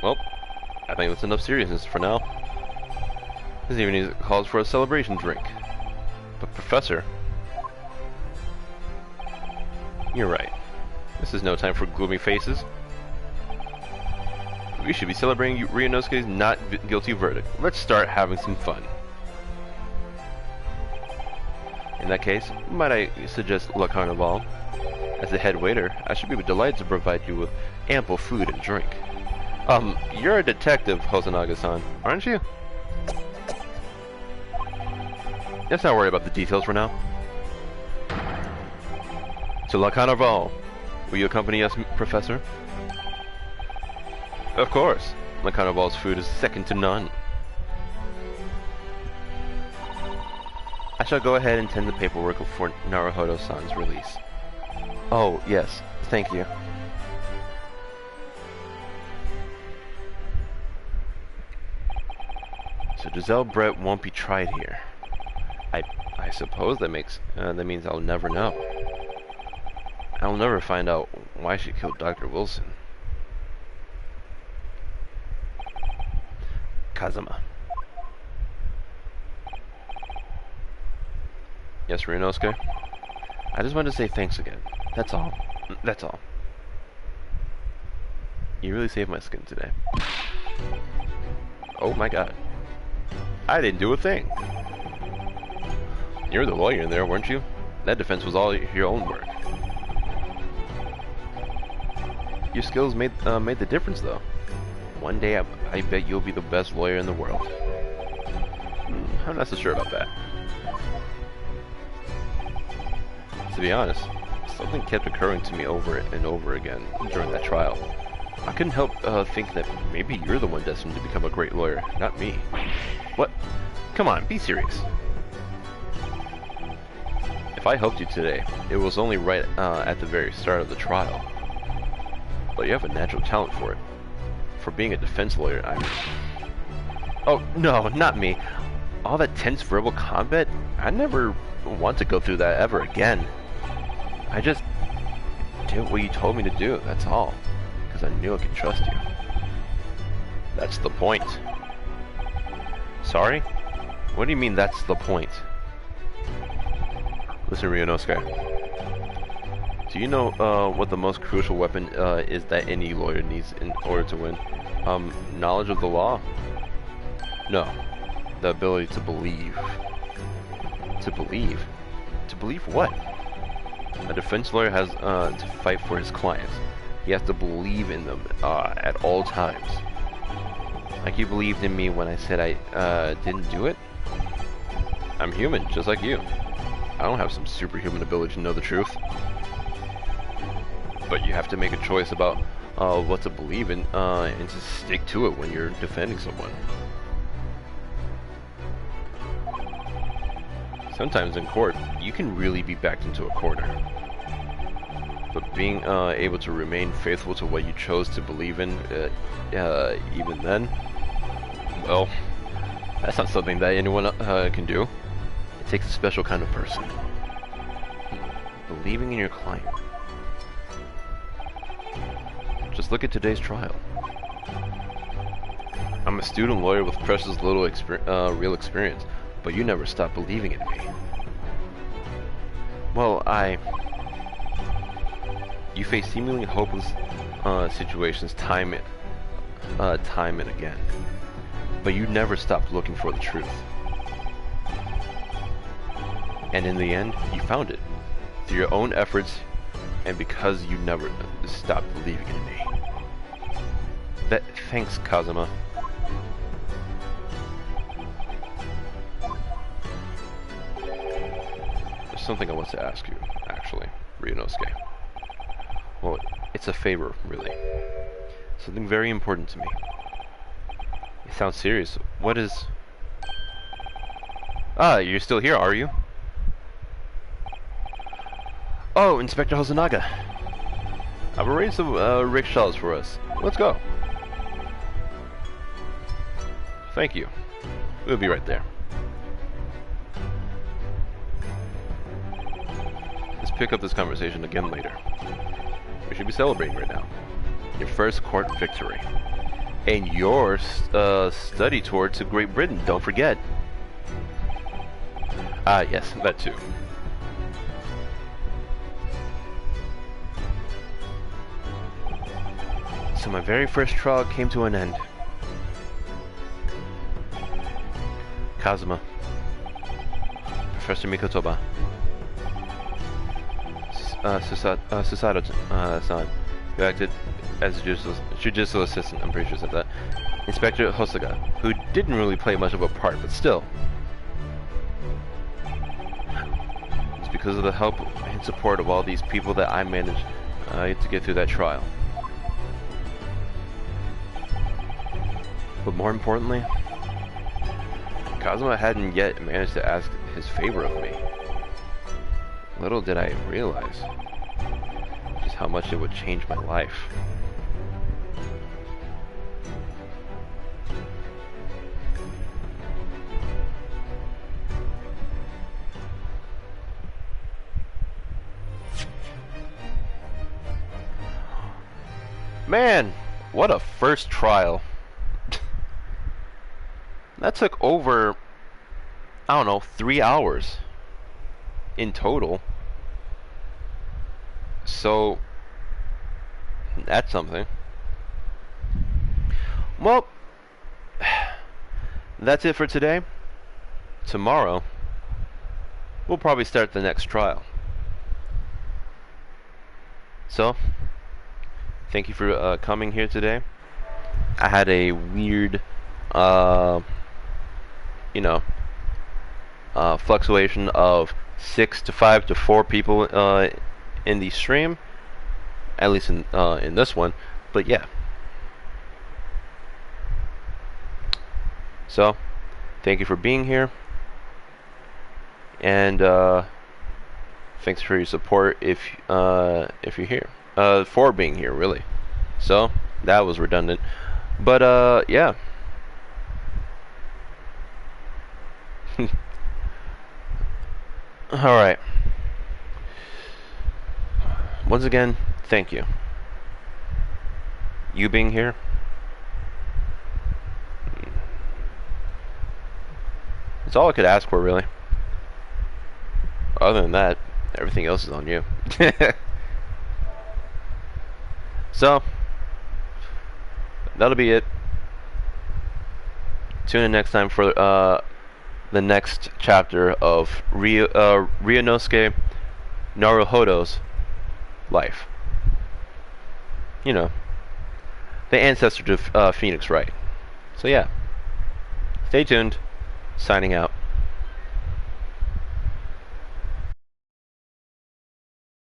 S2: Well, I think that's enough seriousness for now. This evening calls for a celebration drink. But Professor, you're right. This is no time for gloomy faces. We should be celebrating Ryunosuke's not guilty verdict. Let's start having some fun. In that case, might I suggest La Carnival? As the head waiter, I should be delighted to provide you with ample food and drink. You're a detective, Hosonaga-san, aren't you? Let's not worry about the details for now. To La Carnival. Will you accompany us, Professor? Of course. La Carnival's food is second to none. I shall go ahead and tend the paperwork for Naruhodo-san's release. Oh, yes.
S1: Thank you.
S2: So Giselle Brett won't be tried here. I suppose that means I'll never know. I'll never find out why she killed Dr. Wilson. Kazuma. Yes, Ryunosuke? I just wanted to say thanks again. That's all. That's all. You really saved my skin today. Oh my god. I didn't do a thing. You were the lawyer in there, weren't you? That defense was all your own work. Your skills made the difference, though. One day, I bet you'll be the best lawyer in the world. I'm not so sure about that. To be honest, something kept occurring to me over and over again during that trial. I couldn't help think that maybe you're the one destined to become a great lawyer, not me. What? Come on, be serious. If I helped you today, it was only right at the very start of the trial. But you have a natural talent for it. For being a defense lawyer, I mean. Oh, no, not me. All that tense verbal combat? I never want to go through that ever again. I just did what you told me to do, that's all. Because I knew I could trust you. That's the point. Sorry? What do you mean that's the point? Listen, Ryunosuke. Do you know what the most crucial weapon is that any lawyer needs in order to win? Knowledge of the law? No. The ability to believe. To believe? To believe what? A defense lawyer has to fight for his clients. He has to believe in them at all times. Like you believed in me when I said I didn't do it? I'm human, just like you. I don't have some superhuman ability to know the truth. But you have to make a choice about what to believe in and to stick to it when you're defending someone. Sometimes in court, you can really be backed into a corner. But being able to remain faithful to what you chose to believe in, even then, well, that's not something that anyone can do. It takes a special kind of person. Believing in your client. Just look at today's trial. I'm a student lawyer with precious little real experience, but you never stopped believing in me. Well, you face seemingly hopeless situations time and again, but you never stopped looking for the truth. And in the end, you found it through your own efforts, and because you never stopped believing in me. Thanks, Kazuma. There's something I want to ask you, actually, Ryunosuke. Well, it's a favor, really. Something very important to me. It sounds serious. What is... Ah, you're still here, are you? Oh, Inspector Hosonaga. I've arranged some rickshaws for us. Let's go. Thank you. We'll be right there. Let's pick up this conversation again later. We should be celebrating right now. Your first court victory. And your study tour to Great Britain, don't forget. Ah, yes, that too. So my very first trial came to an end. Kazuma. Professor Mikotoba. Susato-san, who acted as judicial assistant, I'm pretty sure said that. Inspector Hosoga, who didn't really play much of a part, but still. It's because of the help and support of all these people that I managed to get through that trial. But more importantly, Kazuma hadn't yet managed to ask his favor of me. Little did I realize, just how much it would change my life. Man, what a first trial. That took over, I don't know, 3 hours in total. So, that's something. Well, that's it for today. Tomorrow, we'll probably start the next trial. So, thank you for coming here today. I had a weird, fluctuation of 6 to 5 to 4 people in the stream, at least in this one. But yeah. So, thank you for being here, and thanks for your support if you're here. For being here, really. So, that was redundant. But, yeah. Alright. Once again, thank you. You being here. It's all I could ask for, really. Other than that, everything else is on you. So, that'll be it. Tune in next time for the next chapter of Ryunosuke Naruhodo's life. You know, the ancestor to Phoenix Wright. So yeah, stay tuned. Signing out.